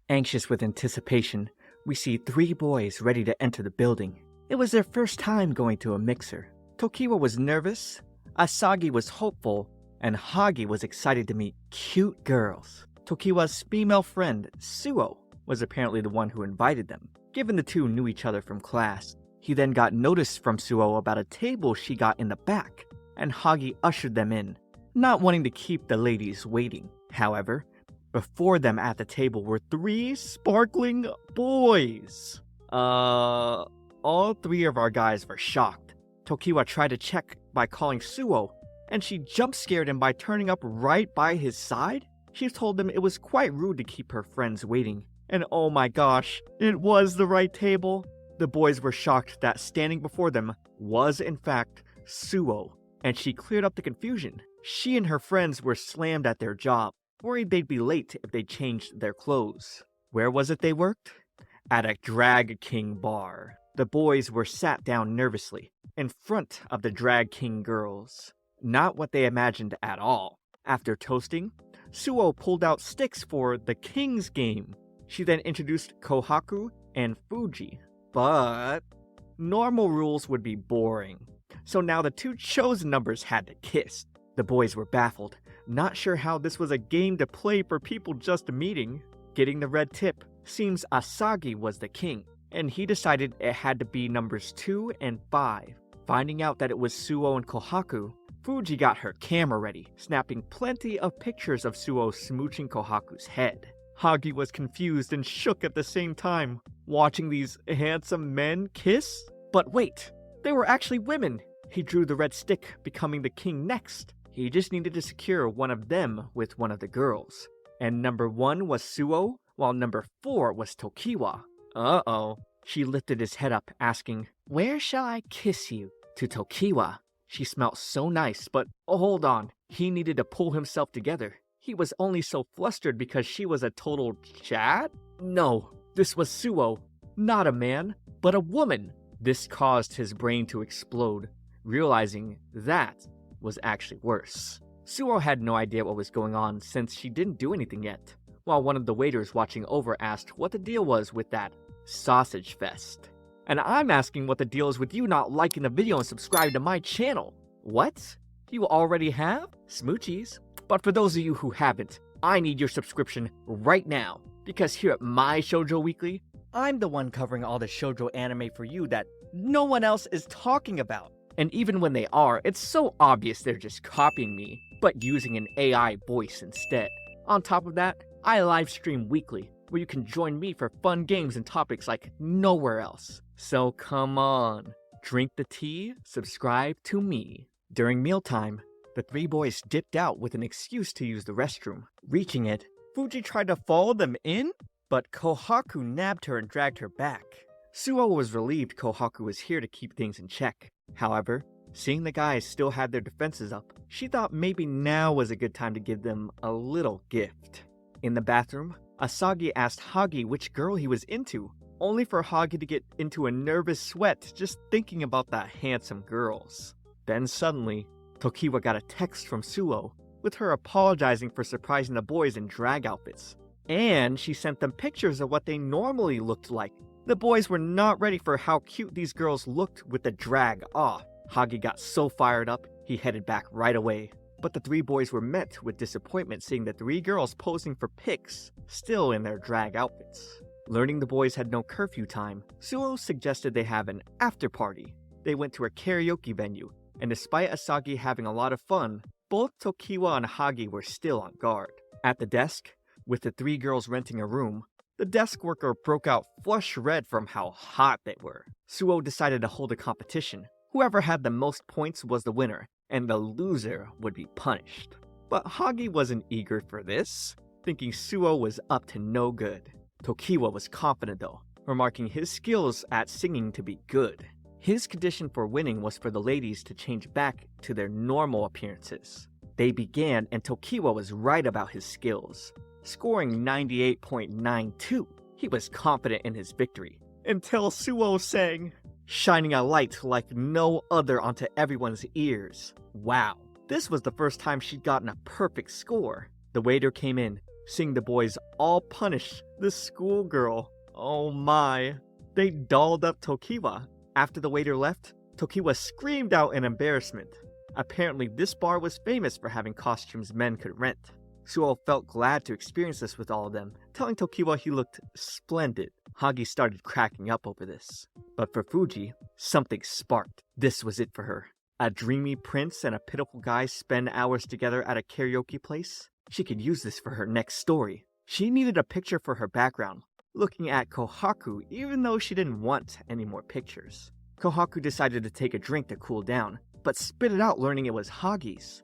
Anxious with anticipation, we see 3 boys ready to enter the building. It was their first time going to a mixer. Tokiwa was nervous, Asagi was hopeful, and Hagi was excited to meet cute girls. Tokiwa's female friend, Suo, was apparently the one who invited them, given the two knew each other from class. He then got notice from Suo about a table she got in the back, and Hagi ushered them in, not wanting to keep the ladies waiting. However, before them at the table were 3 sparkling boys. All 3 of our guys were shocked. Tokiwa tried to check by calling Suo, and she jump-scared him by turning up right by his side. She told him it was quite rude to keep her friends waiting. And oh my gosh, it was the right table. The boys were shocked that standing before them was in fact Suo, and she cleared up the confusion. She and her friends were slammed at their job, worried they'd be late if they changed their clothes. Where was it they worked? At a Drag King bar. The boys were sat down nervously, in front of the Drag King girls. Not what they imagined at all. After toasting, Suo pulled out sticks for the King's game. She then introduced Kohaku and Fuji. But normal rules would be boring. So now the 2 chosen numbers had to kiss. The boys were baffled, not sure how this was a game to play for people just meeting. Getting the red tip, seems Asagi was the king, and he decided it had to be numbers 2 and 5. Finding out that it was Suo and Kohaku, Fuji got her camera ready, snapping plenty of pictures of Suo smooching Kohaku's head. Hagi was confused and shook at the same time, watching these handsome men kiss. But wait, they were actually women. He drew the red stick, becoming the king next. He just needed to secure one of them with one of the girls. And number 1 was Suo, while number 4 was Tokiwa. Uh-oh. She lifted his head up, asking, "Where shall I kiss you?" To Tokiwa. She smelled so nice, but hold on. He needed to pull himself together. He was only so flustered because she was a total Chad? No, this was Suo. Not a man, but a woman. This caused his brain to explode, realizing that was actually worse. Suo had no idea what was going on since she didn't do anything yet, while one of the waiters watching over asked what the deal was with that sausage fest. And I'm asking what the deal is with you not liking the video and subscribing to my channel. What? You already have? Smoochies. But for those of you who haven't, I need your subscription right now, because here at my Shoujo Weekly, I'm the one covering all the shoujo anime for you that no one else is talking about. And even when they are, it's so obvious they're just copying me, but using an AI voice instead. On top of that, I live stream weekly, where you can join me for fun games and topics like nowhere else. So come on, drink the tea, subscribe to me. During mealtime, the 3 boys dipped out with an excuse to use the restroom. Reaching it, Fuji tried to follow them in, but Kohaku nabbed her and dragged her back. Suo was relieved Kohaku was here to keep things in check. However, seeing the guys still had their defenses up, she thought maybe now was a good time to give them a little gift. In the bathroom, Asagi asked Hagi which girl he was into, only for Hagi to get into a nervous sweat just thinking about the handsome girls. Then suddenly, Tokiwa got a text from Suo, with her apologizing for surprising the boys in drag outfits. And she sent them pictures of what they normally looked like. The boys were not ready for how cute these girls looked with the drag off. Hagi got so fired up, he headed back right away. But the 3 boys were met with disappointment seeing the 3 girls posing for pics, still in their drag outfits. Learning the boys had no curfew time, Suo suggested they have an after party. They went to a karaoke venue, and despite Asagi having a lot of fun, both Tokiwa and Hagi were still on guard. At the desk, with the 3 girls renting a room, the desk worker broke out flush red from how hot they were. Suo decided to hold a competition. Whoever had the most points was the winner, and the loser would be punished. But Hagi wasn't eager for this, thinking Suo was up to no good. Tokiwa was confident though, remarking his skills at singing to be good. His condition for winning was for the ladies to change back to their normal appearances. They began, and Tokiwa was right about his skills, scoring 98.92. He was confident in his victory, until Suo sang, shining a light like no other onto everyone's ears. Wow, this was the first time she'd gotten a perfect score. The waiter came in, Seeing the boys all punish the schoolgirl. Oh my. They dolled up Tokiwa. After the waiter left, Tokiwa screamed out in embarrassment. Apparently, this bar was famous for having costumes men could rent. Suo felt glad to experience this with all of them, telling Tokiwa he looked splendid. Hagi started cracking up over this. But for Fuji, something sparked. This was it for her. A dreamy prince and a pitiful guy spend hours together at a karaoke place? She could use this for her next story. She needed a picture for her background, looking at Kohaku even though she didn't want any more pictures. Kohaku decided to take a drink to cool down, but spit it out learning it was Hagi's.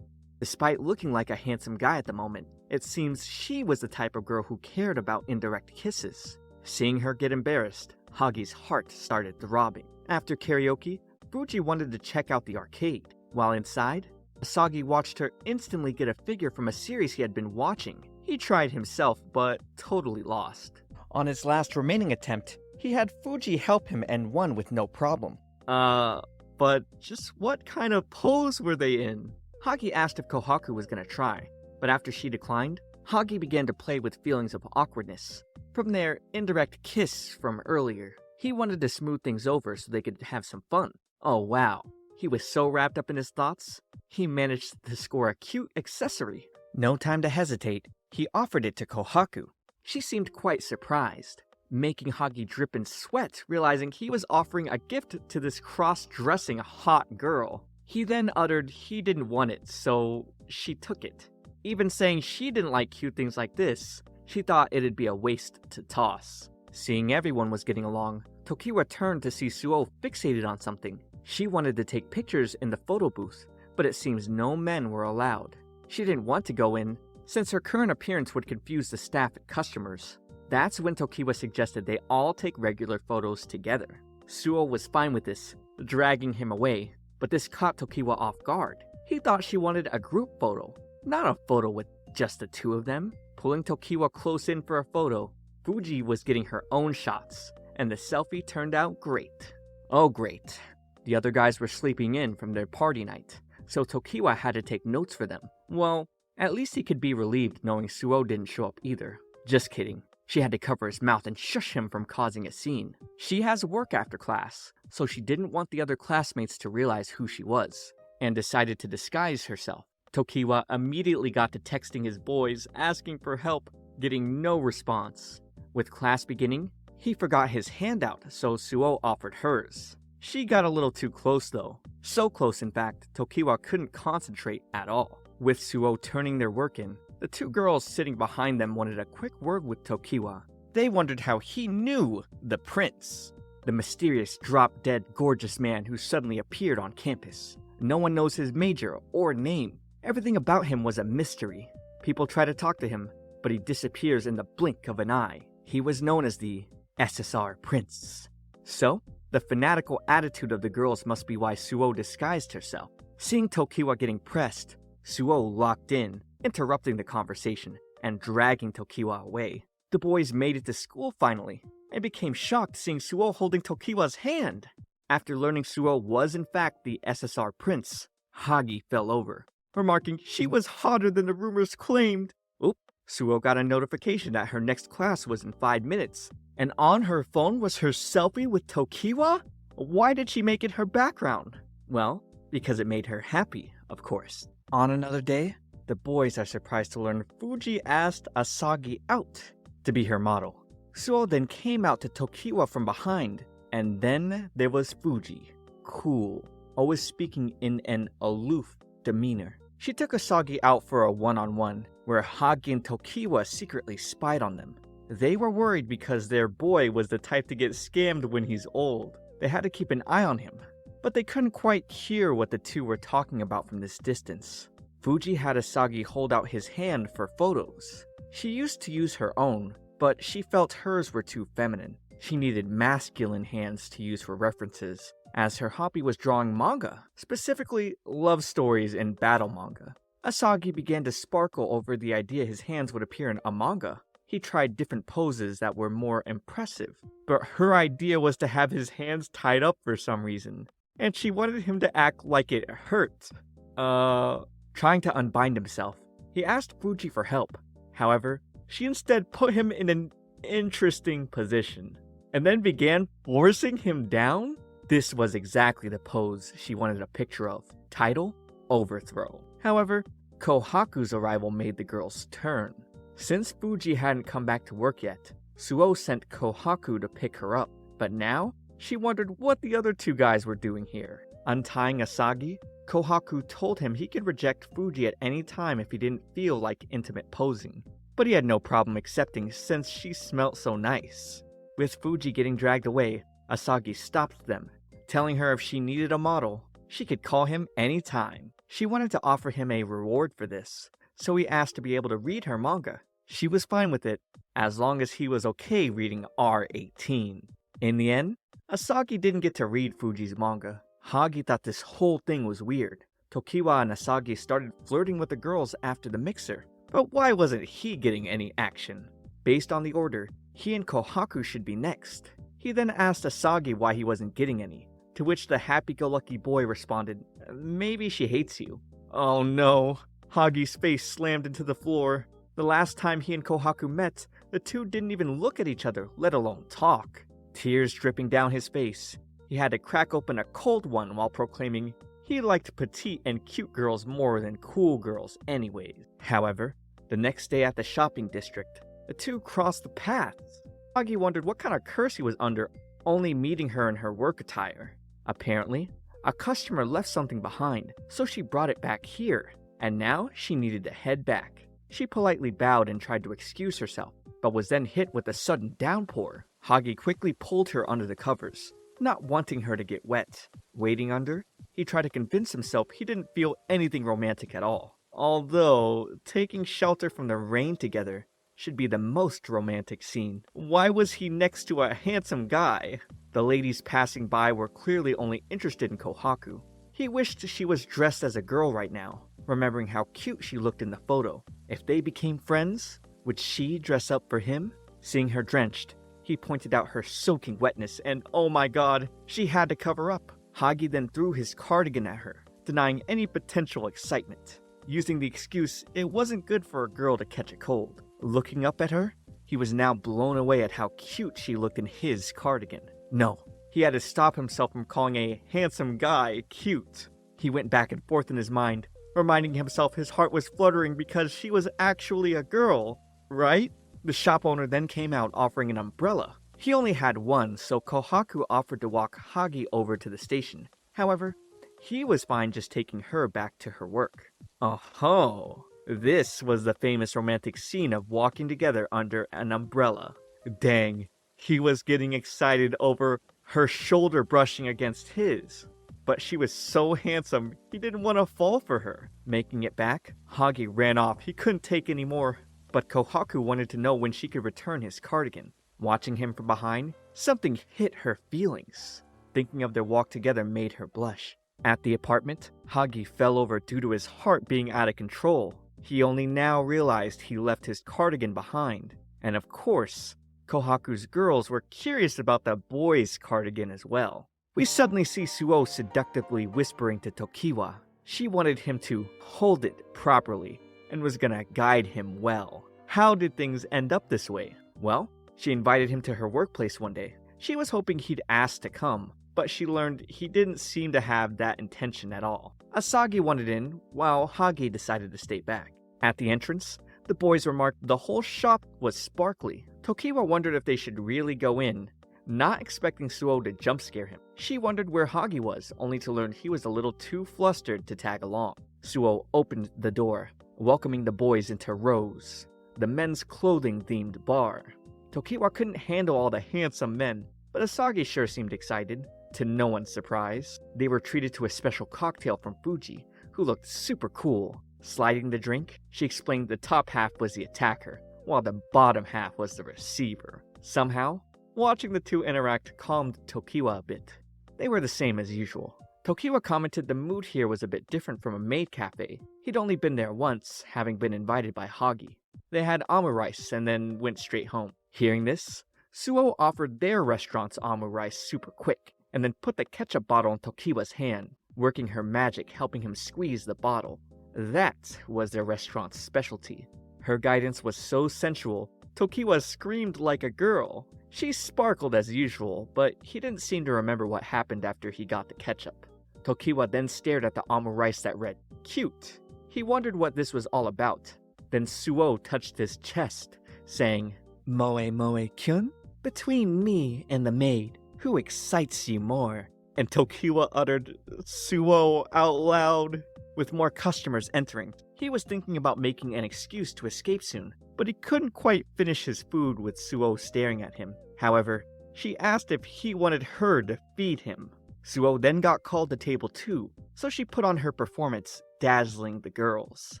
Despite looking like a handsome guy at the moment, it seems she was the type of girl who cared about indirect kisses. Seeing her get embarrassed, Hagi's heart started throbbing. After karaoke, Fuji wanted to check out the arcade. While inside, Asagi watched her instantly get a figure from a series he had been watching. He tried himself, but totally lost. On his last remaining attempt, he had Fuji help him and won with no problem. But just what kind of pose were they in? Hagi asked if Kohaku was gonna try, but after she declined, Hagi began to play with feelings of awkwardness from their indirect kiss from earlier. He wanted to smooth things over so they could have some fun. Oh wow, he was so wrapped up in his thoughts, he managed to score a cute accessory. No time to hesitate, he offered it to Kohaku. She seemed quite surprised, making Hagi drip in sweat, realizing he was offering a gift to this cross-dressing hot girl. He then uttered he didn't want it, so she took it. Even saying she didn't like cute things like this, she thought it'd be a waste to toss. Seeing everyone was getting along, Tokiwa turned to see Suo fixated on something. She wanted to take pictures in the photo booth, but it seems no men were allowed. She didn't want to go in, since her current appearance would confuse the staff and customers. That's when Tokiwa suggested they all take regular photos together. Suo was fine with this, dragging him away, but this caught Tokiwa off guard. He thought she wanted a group photo, not a photo with just the two of them. Pulling Tokiwa close in for a photo, Fuji was getting her own shots, and the selfie turned out great. Oh great. The other guys were sleeping in from their party night, so Tokiwa had to take notes for them. Well, at least he could be relieved knowing Suo didn't show up either. Just kidding. She had to cover his mouth and shush him from causing a scene. She has work after class, so she didn't want the other classmates to realize who she was, and decided to disguise herself. Tokiwa immediately got to texting his boys, asking for help, getting no response. With class beginning, he forgot his handout, so Suo offered hers. She got a little too close though. So close in fact, Tokiwa couldn't concentrate at all. With Suo turning their work in, the two girls sitting behind them wanted a quick word with Tokiwa. They wondered how he knew the prince, the mysterious drop-dead gorgeous man who suddenly appeared on campus. No one knows his major or name. Everything about him was a mystery. People try to talk to him, but he disappears in the blink of an eye. He was known as the SSR Prince. So, the fanatical attitude of the girls must be why Suo disguised herself. Seeing Tokiwa getting pressed, Suo locked in, interrupting the conversation and dragging Tokiwa away. The boys made it to school finally, and became shocked seeing Suo holding Tokiwa's hand. After learning Suo was in fact the SSR Prince, Hagi fell over, remarking she was hotter than the rumors claimed. Oop, Suo got a notification that her next class was in 5 minutes, and on her phone was her selfie with Tokiwa? Why did she make it her background? Well, because it made her happy, of course. On another day, the boys are surprised to learn Fuji asked Asagi out to be her model. Suo then came out to Tokiwa from behind, and then there was Fuji. Cool, always speaking in an aloof demeanor. She took Asagi out for a one-on-one, where Hagi and Tokiwa secretly spied on them. They were worried because their boy was the type to get scammed when he's old. They had to keep an eye on him, but they couldn't quite hear what the two were talking about from this distance. Fuji had Asagi hold out his hand for photos. She used to use her own, but she felt hers were too feminine. She needed masculine hands to use for references, as her hobby was drawing manga, specifically love stories and battle manga. Asagi began to sparkle over the idea his hands would appear in a manga. He tried different poses that were more impressive, but her idea was to have his hands tied up for some reason, and she wanted him to act like it hurt. Trying to unbind himself, he asked Fuji for help. However, she instead put him in an interesting position, and then began forcing him down? This was exactly the pose she wanted a picture of. Title: Overthrow. However, Kohaku's arrival made the girls turn. Since Fuji hadn't come back to work yet, Suo sent Kohaku to pick her up, but now she wondered what the other two guys were doing here. Untying Asagi, Kohaku told him he could reject Fuji at any time if he didn't feel like intimate posing, but he had no problem accepting since she smelt so nice. With Fuji getting dragged away, Asagi stopped them, telling her if she needed a model, she could call him anytime. She wanted to offer him a reward for this, so he asked to be able to read her manga. She was fine with it, as long as he was okay reading R18. In the end, Asagi didn't get to read Fuji's manga. Hagi thought this whole thing was weird. Tokiwa and Asagi started flirting with the girls after the mixer, but why wasn't he getting any action? Based on the order, he and Kohaku should be next. He then asked Asagi why he wasn't getting any, to which the happy-go-lucky boy responded, "Maybe she hates you." Oh no, Hagi's face slammed into the floor. The last time he and Kohaku met, the two didn't even look at each other, let alone talk. Tears dripping down his face, he had to crack open a cold one while proclaiming he liked petite and cute girls more than cool girls anyways. However, the next day at the shopping district, the two crossed the paths. Hagi wondered what kind of curse he was under, only meeting her in her work attire. Apparently, a customer left something behind, so she brought it back here, and now she needed to head back. She politely bowed and tried to excuse herself, but was then hit with a sudden downpour. Hagi quickly pulled her under the covers, not wanting her to get wet. Waiting under, he tried to convince himself he didn't feel anything romantic at all. Although, taking shelter from the rain together should be the most romantic scene. Why was he next to a handsome guy? The ladies passing by were clearly only interested in Kohaku. He wished she was dressed as a girl right now, remembering how cute she looked in the photo. If they became friends, would she dress up for him? Seeing her drenched, he pointed out her soaking wetness, and oh my god, she had to cover up. Hagi then threw his cardigan at her, denying any potential excitement, using the excuse it wasn't good for a girl to catch a cold. Looking up at her, he was now blown away at how cute she looked in his cardigan. No, he had to stop himself from calling a handsome guy cute. He went back and forth in his mind, reminding himself his heart was fluttering because she was actually a girl, right? The shop owner then came out offering an umbrella. He only had one, so Kohaku offered to walk Hagi over to the station. However, he was fine just taking her back to her work. Oh-ho! This was the famous romantic scene of walking together under an umbrella. Dang, he was getting excited over her shoulder brushing against his. But she was so handsome, he didn't want to fall for her. Making it back, Hagi ran off. He couldn't take any more. But Kohaku wanted to know when she could return his cardigan. Watching him from behind, something hit her feelings. Thinking of their walk together made her blush. At the apartment, Hagi fell over due to his heart being out of control. He only now realized he left his cardigan behind. And of course, Kohaku's girls were curious about the boy's cardigan as well. We suddenly see Suo seductively whispering to Tokiwa. She wanted him to hold it properly and was gonna guide him well. How did things end up this way? Well, she invited him to her workplace one day. She was hoping he'd ask to come, but she learned he didn't seem to have that intention at all. Asagi wanted in, while Hagi decided to stay back. At the entrance, the boys remarked the whole shop was sparkly. Tokiwa wondered if they should really go in, not expecting Suo to jump scare him. She wondered where Hagi was, only to learn he was a little too flustered to tag along. Suo opened the door, welcoming the boys into Rose, the men's clothing-themed bar. Tokiwa couldn't handle all the handsome men, but Asagi sure seemed excited. To no one's surprise, they were treated to a special cocktail from Fuji, who looked super cool. Sliding the drink, she explained the top half was the attacker, while the bottom half was the receiver. Somehow, watching the two interact calmed Tokiwa a bit. They were the same as usual. Tokiwa commented the mood here was a bit different from a maid cafe. He'd only been there once, having been invited by Hagi. They had amu rice and then went straight home. Hearing this, Suo offered their restaurant's amu rice super quick, and then put the ketchup bottle in Tokiwa's hand, working her magic helping him squeeze the bottle. That was their restaurant's specialty. Her guidance was so sensual, Tokiwa screamed like a girl. She sparkled as usual, but he didn't seem to remember what happened after he got the ketchup. Tokiwa then stared at the omu rice that read, "Cute." He wondered what this was all about. Then Suo touched his chest, saying, "Moe moe kyun? Between me and the maid, who excites you more?" And Tokiwa uttered "Suo" out loud. With more customers entering, he was thinking about making an excuse to escape soon, but he couldn't quite finish his food with Suo staring at him. However, she asked if he wanted her to feed him. Suo then got called to table 2, so she put on her performance, dazzling the girls.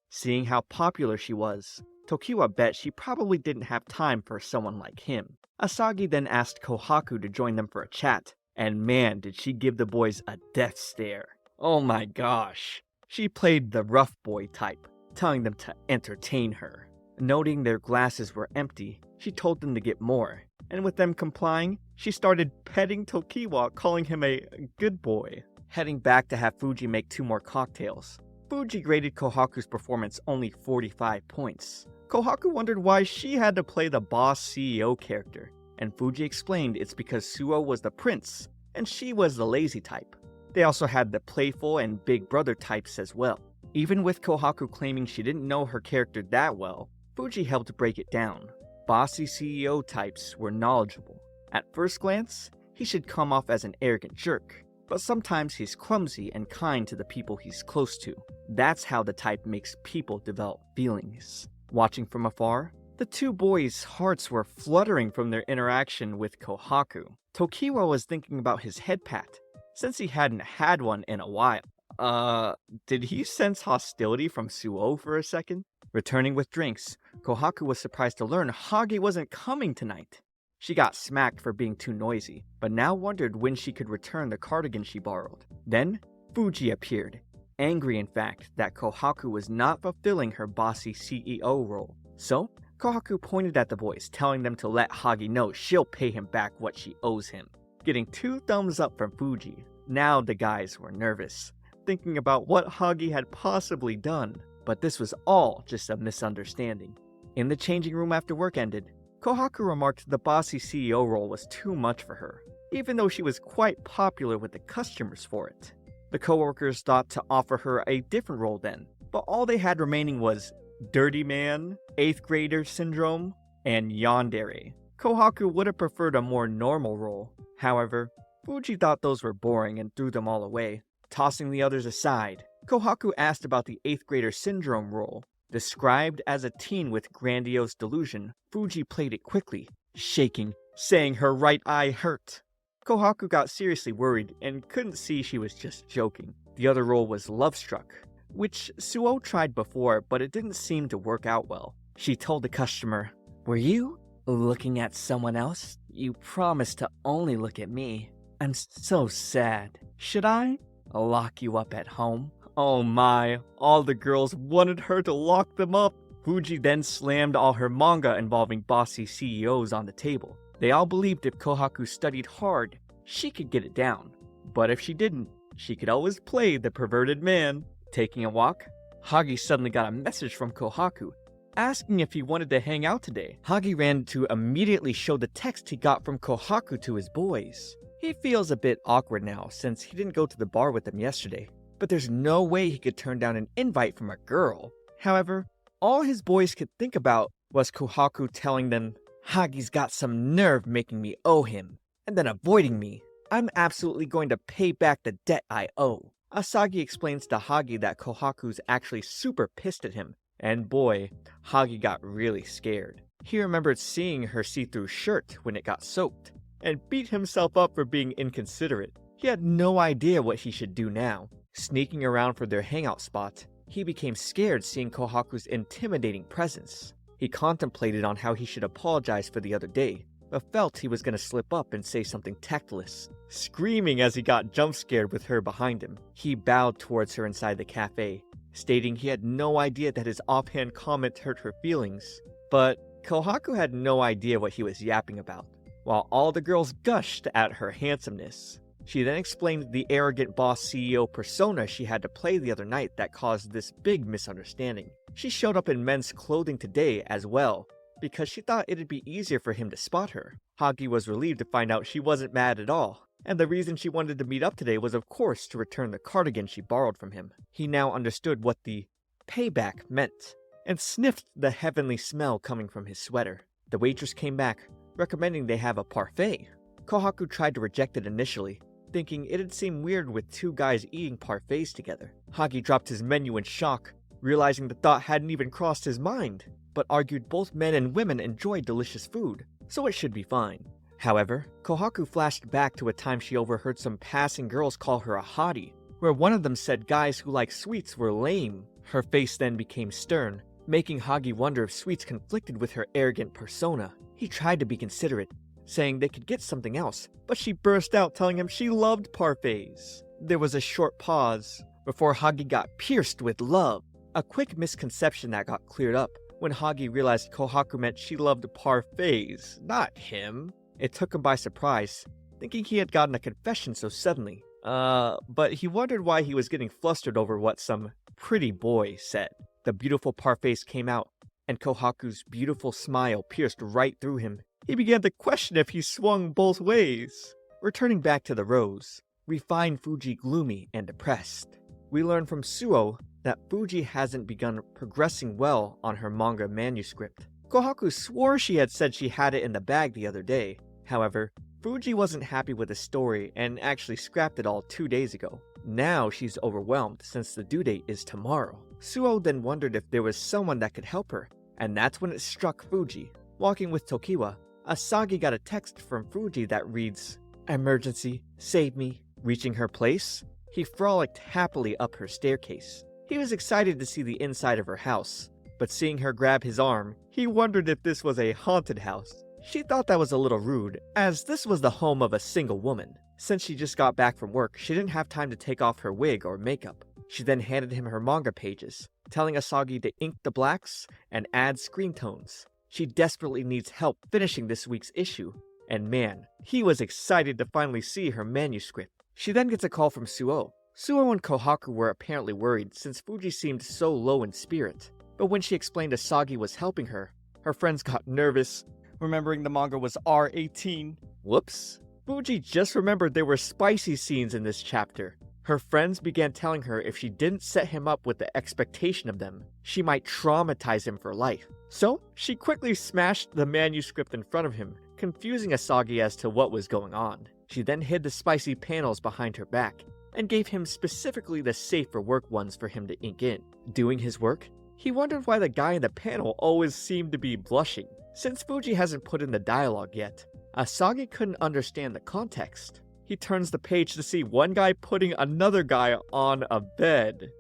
Seeing how popular she was, Tokiwa bet she probably didn't have time for someone like him. Asagi then asked Kohaku to join them for a chat, and man did she give the boys a death stare. Oh my gosh. She played the rough boy type, telling them to entertain her. Noting their glasses were empty, she told them to get more, and with them complying, she started petting Tokiwa, calling him a good boy. Heading back to have Fuji make 2 more cocktails, Fuji graded Kohaku's performance only 45 points. Kohaku wondered why she had to play the boss CEO character, and Fuji explained it's because Suo was the prince, and she was the lazy type. They also had the playful and big brother types as well. Even with Kohaku claiming she didn't know her character that well, Fuji helped break it down. Bossy CEO types were knowledgeable. At first glance, he should come off as an arrogant jerk, but sometimes he's clumsy and kind to the people he's close to. That's how the type makes people develop feelings. Watching from afar, the 2 boys' hearts were fluttering from their interaction with Kohaku. Tokiwa was thinking about his head pat, since he hadn't had one in a while. Did he sense hostility from Suo for a second? Returning with drinks, Kohaku was surprised to learn Hagi wasn't coming tonight. She got smacked for being too noisy, but now wondered when she could return the cardigan she borrowed. Then, Fuji appeared, angry in fact that Kohaku was not fulfilling her bossy CEO role. So, Kohaku pointed at the boys, telling them to let Hagi know she'll pay him back what she owes him. Getting 2 thumbs up from Fuji, now the guys were nervous, thinking about what Hagi had possibly done, but this was all just a misunderstanding. In the changing room after work ended, Kohaku remarked the bossy CEO role was too much for her, even though she was quite popular with the customers for it. The coworkers thought to offer her a different role then, but all they had remaining was Dirty Man, 8th Grader Syndrome, and Yandere. Kohaku would have preferred a more normal role. However, Fuji thought those were boring and threw them all away. Tossing the others aside, Kohaku asked about the 8th Grader Syndrome role. Described as a teen with grandiose delusion, Fuji played it quickly, shaking, saying her right eye hurt. Kohaku got seriously worried and couldn't see she was just joking. The other role was Love Struck, which Suo tried before, but it didn't seem to work out well. She told the customer, "Were you looking at someone else? You promised to only look at me. I'm so sad. Should I lock you up at home?" Oh my, all the girls wanted her to lock them up. Fuji then slammed all her manga involving bossy CEOs on the table. They all believed if Kohaku studied hard, she could get it down. But if she didn't, she could always play the perverted man. Taking a walk, Hagi suddenly got a message from Kohaku, asking if he wanted to hang out today. Hagi ran to immediately show the text he got from Kohaku to his boys. He feels a bit awkward now since he didn't go to the bar with them yesterday, but there's no way he could turn down an invite from a girl. However, all his boys could think about was Kohaku telling them, "Hagi's got some nerve making me owe him, and then avoiding me. I'm absolutely going to pay back the debt I owe." Asagi explains to Hagi that Kohaku's actually super pissed at him, and boy, Hagi got really scared. He remembered seeing her see-through shirt when it got soaked, and beat himself up for being inconsiderate. He had no idea what he should do now. Sneaking around for their hangout spot, he became scared seeing Kohaku's intimidating presence. He contemplated on how he should apologize for the other day, but felt he was going to slip up and say something tactless. Screaming as he got jump-scared with her behind him, he bowed towards her inside the cafe, stating he had no idea that his offhand comment hurt her feelings. But Kohaku had no idea what he was yapping about, while all the girls gushed at her handsomeness. She then explained the arrogant boss CEO persona she had to play the other night that caused this big misunderstanding. She showed up in men's clothing today as well, because she thought it'd be easier for him to spot her. Hagi was relieved to find out she wasn't mad at all, and the reason she wanted to meet up today was of course to return the cardigan she borrowed from him. He now understood what the payback meant, and sniffed the heavenly smell coming from his sweater. The waitress came back, recommending they have a parfait. Kohaku tried to reject it initially, thinking it'd seem weird with two guys eating parfaits together. Hagi dropped his menu in shock, realizing the thought hadn't even crossed his mind, but argued both men and women enjoy delicious food, so it should be fine. However, Kohaku flashed back to a time she overheard some passing girls call her a hottie, where one of them said guys who like sweets were lame. Her face then became stern, making Hagi wonder if sweets conflicted with her arrogant persona. He tried to be considerate, saying they could get something else, but she burst out telling him she loved parfaits. There was a short pause before Hagi got pierced with love, a quick misconception that got cleared up when Hagi realized Kohaku meant she loved parfaits, not him. It took him by surprise, thinking he had gotten a confession so suddenly. But he wondered why he was getting flustered over what some pretty boy said. The beautiful parfaits came out, and Kohaku's beautiful smile pierced right through him. He began to question if he swung both ways. Returning back to the rose, we find Fuji gloomy and depressed. We learn from Suo that Fuji hasn't begun progressing well on her manga manuscript. Kohaku swore she had said she had it in the bag the other day. However, Fuji wasn't happy with the story and actually scrapped it all 2 days ago. Now she's overwhelmed since the due date is tomorrow. Suo then wondered if there was someone that could help her, and that's when it struck Fuji. Walking with Tokiwa, Asagi got a text from Fuji that reads, "Emergency, save me." Reaching her place, he frolicked happily up her staircase. He was excited to see the inside of her house, but seeing her grab his arm, he wondered if this was a haunted house. She thought that was a little rude, as this was the home of a single woman. Since she just got back from work, she didn't have time to take off her wig or makeup. She then handed him her manga pages, telling Asagi to ink the blacks and add screen tones. She desperately needs help finishing this week's issue, and man, he was excited to finally see her manuscript. She then gets a call from Suo. Suo and Kohaku were apparently worried since Fuji seemed so low in spirit, but when she explained Asagi was helping her, her friends got nervous, remembering the manga was R18. Whoops. Fuji just remembered there were spicy scenes in this chapter. Her friends began telling her if she didn't set him up with the expectation of them, she might traumatize him for life. So, she quickly smashed the manuscript in front of him, confusing Asagi as to what was going on. She then hid the spicy panels behind her back, and gave him specifically the safer work ones for him to ink in. Doing his work, he wondered why the guy in the panel always seemed to be blushing. Since Fuji hasn't put in the dialogue yet, Asagi couldn't understand the context. He turns the page to see one guy putting another guy on a bed.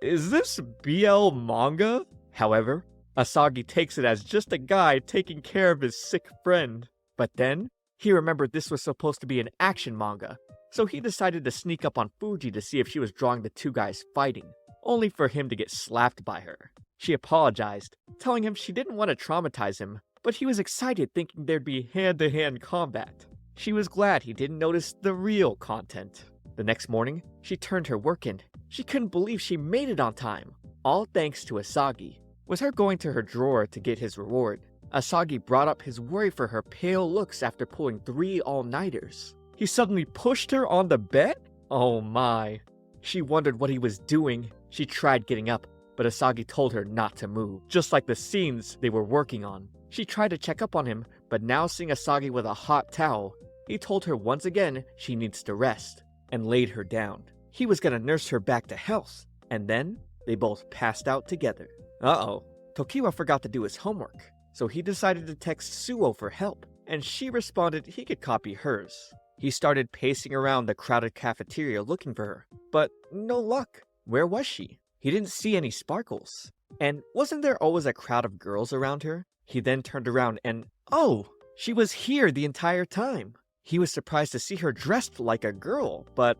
Is this BL manga? However, Asagi takes it as just a guy taking care of his sick friend. But then, he remembered this was supposed to be an action manga, so he decided to sneak up on Fuji to see if she was drawing the two guys fighting, only for him to get slapped by her. She apologized, telling him she didn't want to traumatize him, but he was excited thinking there'd be hand-to-hand combat. She was glad he didn't notice the real content. The next morning, she turned her work in. She couldn't believe she made it on time, all thanks to Asagi. With her going to her drawer to get his reward, Asagi brought up his worry for her pale looks after pulling 3 all-nighters. He suddenly pushed her on the bed? Oh my. She wondered what he was doing. She tried getting up, but Asagi told her not to move, just like the scenes they were working on. She tried to check up on him, but now seeing Asagi with a hot towel, he told her once again she needs to rest, and laid her down. He was gonna nurse her back to health, and then they both passed out together. Uh-oh. Tokiwa forgot to do his homework, so he decided to text Suo for help, and she responded he could copy hers. He started pacing around the crowded cafeteria looking for her, but no luck. Where was she? He didn't see any sparkles. And wasn't there always a crowd of girls around her? He then turned around and, oh, she was here the entire time. He was surprised to see her dressed like a girl, but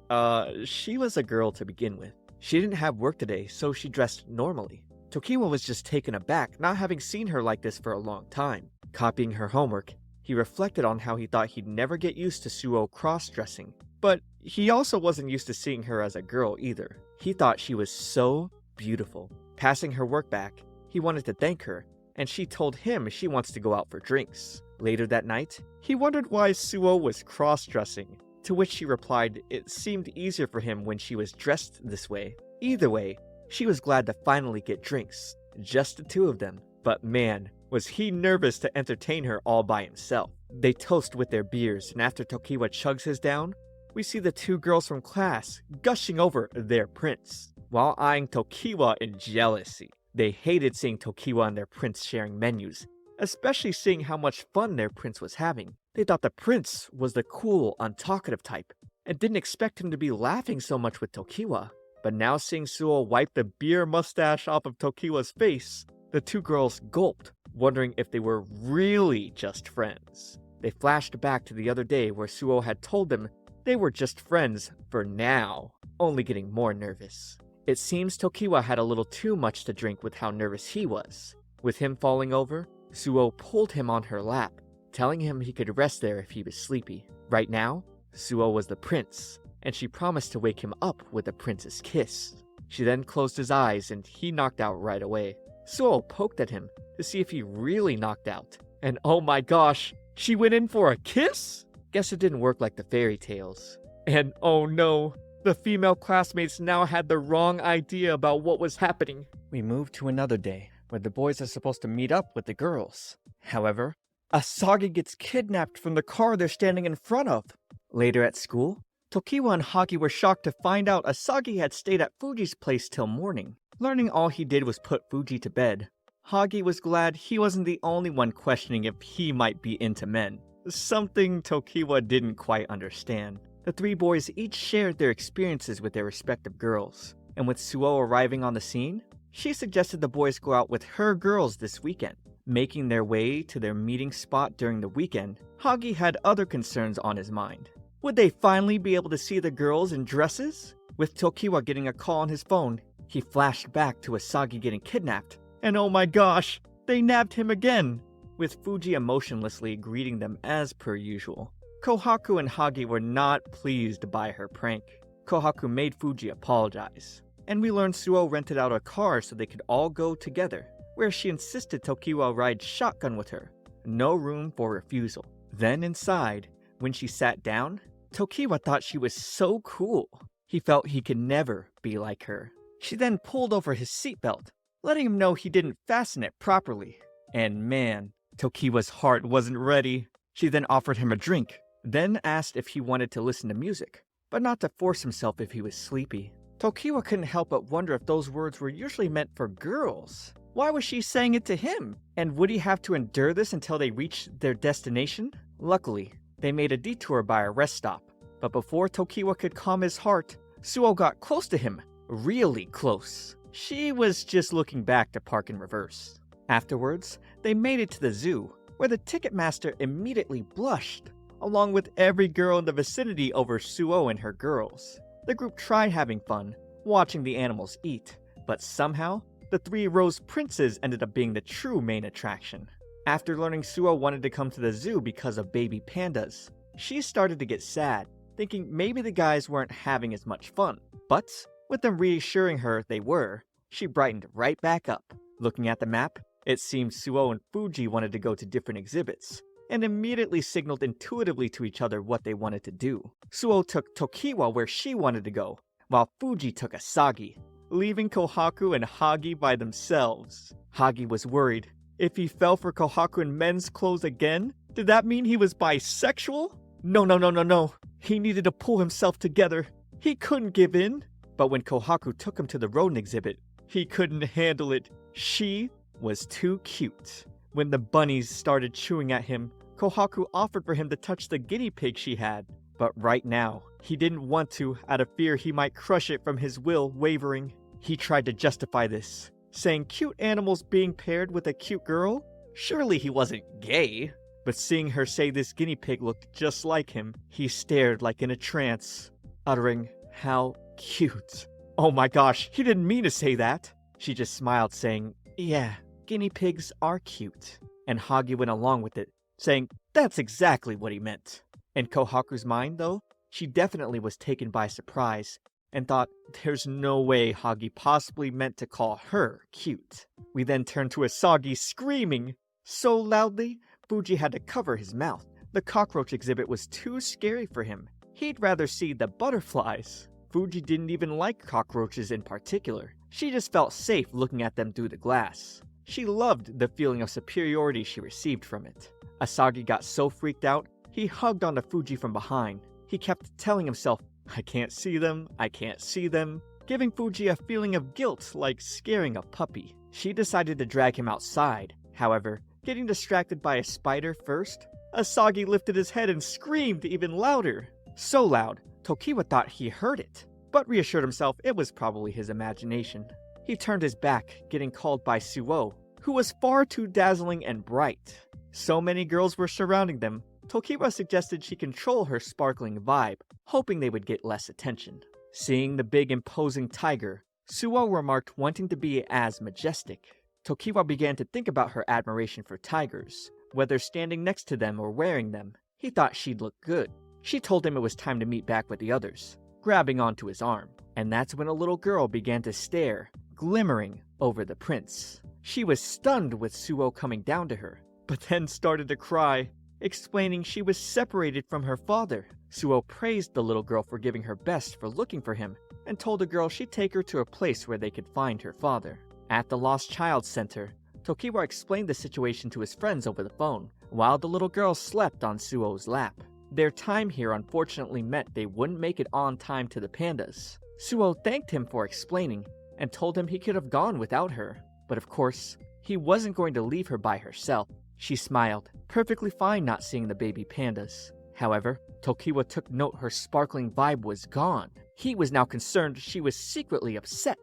she was a girl to begin with. She didn't have work today, so she dressed normally. Tokiwa was just taken aback, not having seen her like this for a long time. Copying her homework, He reflected on how he thought he'd never get used to Suo cross-dressing, but he also wasn't used to seeing her as a girl either. He thought she was so beautiful. Passing her work back, he wanted to thank her, and she told him she wants to go out for drinks. Later that night, he wondered why Suo was cross-dressing, to which she replied it seemed easier for him when she was dressed this way. Either way, she was glad to finally get drinks, just the two of them. But man, was he nervous to entertain her all by himself. They toast with their beers, and after Tokiwa chugs his down, we see the two girls from class gushing over their prince, while eyeing Tokiwa in jealousy. They hated seeing Tokiwa and their prince sharing menus, especially seeing how much fun their prince was having. They thought the prince was the cool, untalkative type, and didn't expect him to be laughing so much with Tokiwa. But now seeing Suo wipe the beer mustache off of Tokiwa's face, the two girls gulped, wondering if they were really just friends. They flashed back to the other day where Suo had told them they were just friends for now, only getting more nervous. It seems Tokiwa had a little too much to drink with how nervous he was. With him falling over, Suo pulled him on her lap, telling him he could rest there if he was sleepy. Right now, Suo was the prince, and she promised to wake him up with a prince's kiss. She then closed his eyes and he knocked out right away. Suo poked at him to see if he really knocked out. And oh my gosh, she went in for a kiss? Guess it didn't work like the fairy tales. And oh no, the female classmates now had the wrong idea about what was happening. We move to another day, where the boys are supposed to meet up with the girls. However, Asagi gets kidnapped from the car they're standing in front of. Later at school, Tokiwa and Hagi were shocked to find out Asagi had stayed at Fuji's place till morning. Learning all he did was put Fuji to bed, Hagi was glad he wasn't the only one questioning if he might be into men, something Tokiwa didn't quite understand. The three boys each shared their experiences with their respective girls, and with Suo arriving on the scene, she suggested the boys go out with her girls this weekend. Making their way to their meeting spot during the weekend, Hagi had other concerns on his mind. Would they finally be able to see the girls in dresses? With Tokiwa getting a call on his phone, he flashed back to Asagi getting kidnapped. And oh my gosh, they nabbed him again! With Fuji emotionlessly greeting them as per usual. Kohaku and Hagi were not pleased by her prank. Kohaku made Fuji apologize. And we learned Suo rented out a car so they could all go together, where she insisted Tokiwa ride shotgun with her. No room for refusal. Then inside, when she sat down, Tokiwa thought she was so cool. He felt he could never be like her. She then pulled over his seatbelt, letting him know he didn't fasten it properly. And man, Tokiwa's heart wasn't ready. She then offered him a drink, then asked if he wanted to listen to music, but not to force himself if he was sleepy. Tokiwa couldn't help but wonder if those words were usually meant for girls. Why was she saying it to him? And would he have to endure this until they reached their destination? Luckily, they made a detour by a rest stop. But before Tokiwa could calm his heart, Suo got close to him. Really close. She was just looking back to park in reverse. Afterwards, they made it to the zoo, where the ticket master immediately blushed, along with every girl in the vicinity over Suo and her girls. The group tried having fun, watching the animals eat, but somehow, the three rose princes ended up being the true main attraction. After learning Suo wanted to come to the zoo because of baby pandas, she started to get sad, thinking maybe the guys weren't having as much fun. But, with them reassuring her they were, she brightened right back up. Looking at the map, it seemed Suo and Fuji wanted to go to different exhibits, and immediately signaled intuitively to each other what they wanted to do. Suo took Tokiwa where she wanted to go, while Fuji took Asagi, leaving Kohaku and Hagi by themselves. Hagi was worried. If he fell for Kohaku in men's clothes again, did that mean he was bisexual? No. He needed to pull himself together. He couldn't give in. But when Kohaku took him to the rodent exhibit, he couldn't handle it. She was too cute. When the bunnies started chewing at him, Kohaku offered for him to touch the guinea pig she had. But right now, he didn't want to, out of fear he might crush it from his will wavering. He tried to justify this, saying cute animals being paired with a cute girl? Surely he wasn't gay. But seeing her say this guinea pig looked just like him, he stared like in a trance, uttering, "How cute." Oh my gosh, he didn't mean to say that. She just smiled, saying, "Yeah, guinea pigs are cute." And Hagi went along with it, saying that's exactly what he meant. In Kohaku's mind, though, she definitely was taken by surprise and thought there's no way Hagi possibly meant to call her cute. We then turned to Asagi screaming so loudly, Fuji had to cover his mouth. The cockroach exhibit was too scary for him. He'd rather see the butterflies. Fuji didn't even like cockroaches in particular. She just felt safe looking at them through the glass. She loved the feeling of superiority she received from it. Asagi got so freaked out, he hugged onto Fuji from behind. He kept telling himself, I can't see them, I can't see them, giving Fuji a feeling of guilt like scaring a puppy. She decided to drag him outside. However, getting distracted by a spider first, Asagi lifted his head and screamed even louder. So loud, Tokiwa thought he heard it, but reassured himself it was probably his imagination. He turned his back, getting called by Suo, who was far too dazzling and bright. So many girls were surrounding them, Tokiwa suggested she control her sparkling vibe, hoping they would get less attention. Seeing the big imposing tiger, Suo remarked wanting to be as majestic. Tokiwa began to think about her admiration for tigers, whether standing next to them or wearing them. He thought she'd look good. She told him it was time to meet back with the others, grabbing onto his arm. And that's when a little girl began to stare, glimmering over the prince. She was stunned with Suo coming down to her, but then started to cry, explaining she was separated from her father. Suo praised the little girl for giving her best for looking for him, and told the girl she'd take her to a place where they could find her father. At the Lost Child Center, Tokiwa explained the situation to his friends over the phone, while the little girl slept on Suo's lap. Their time here unfortunately meant they wouldn't make it on time to the pandas. Suo thanked him for explaining, and told him he could have gone without her. But of course, he wasn't going to leave her by herself. She smiled, perfectly fine not seeing the baby pandas. However, Tokiwa took note her sparkling vibe was gone. He was now concerned she was secretly upset.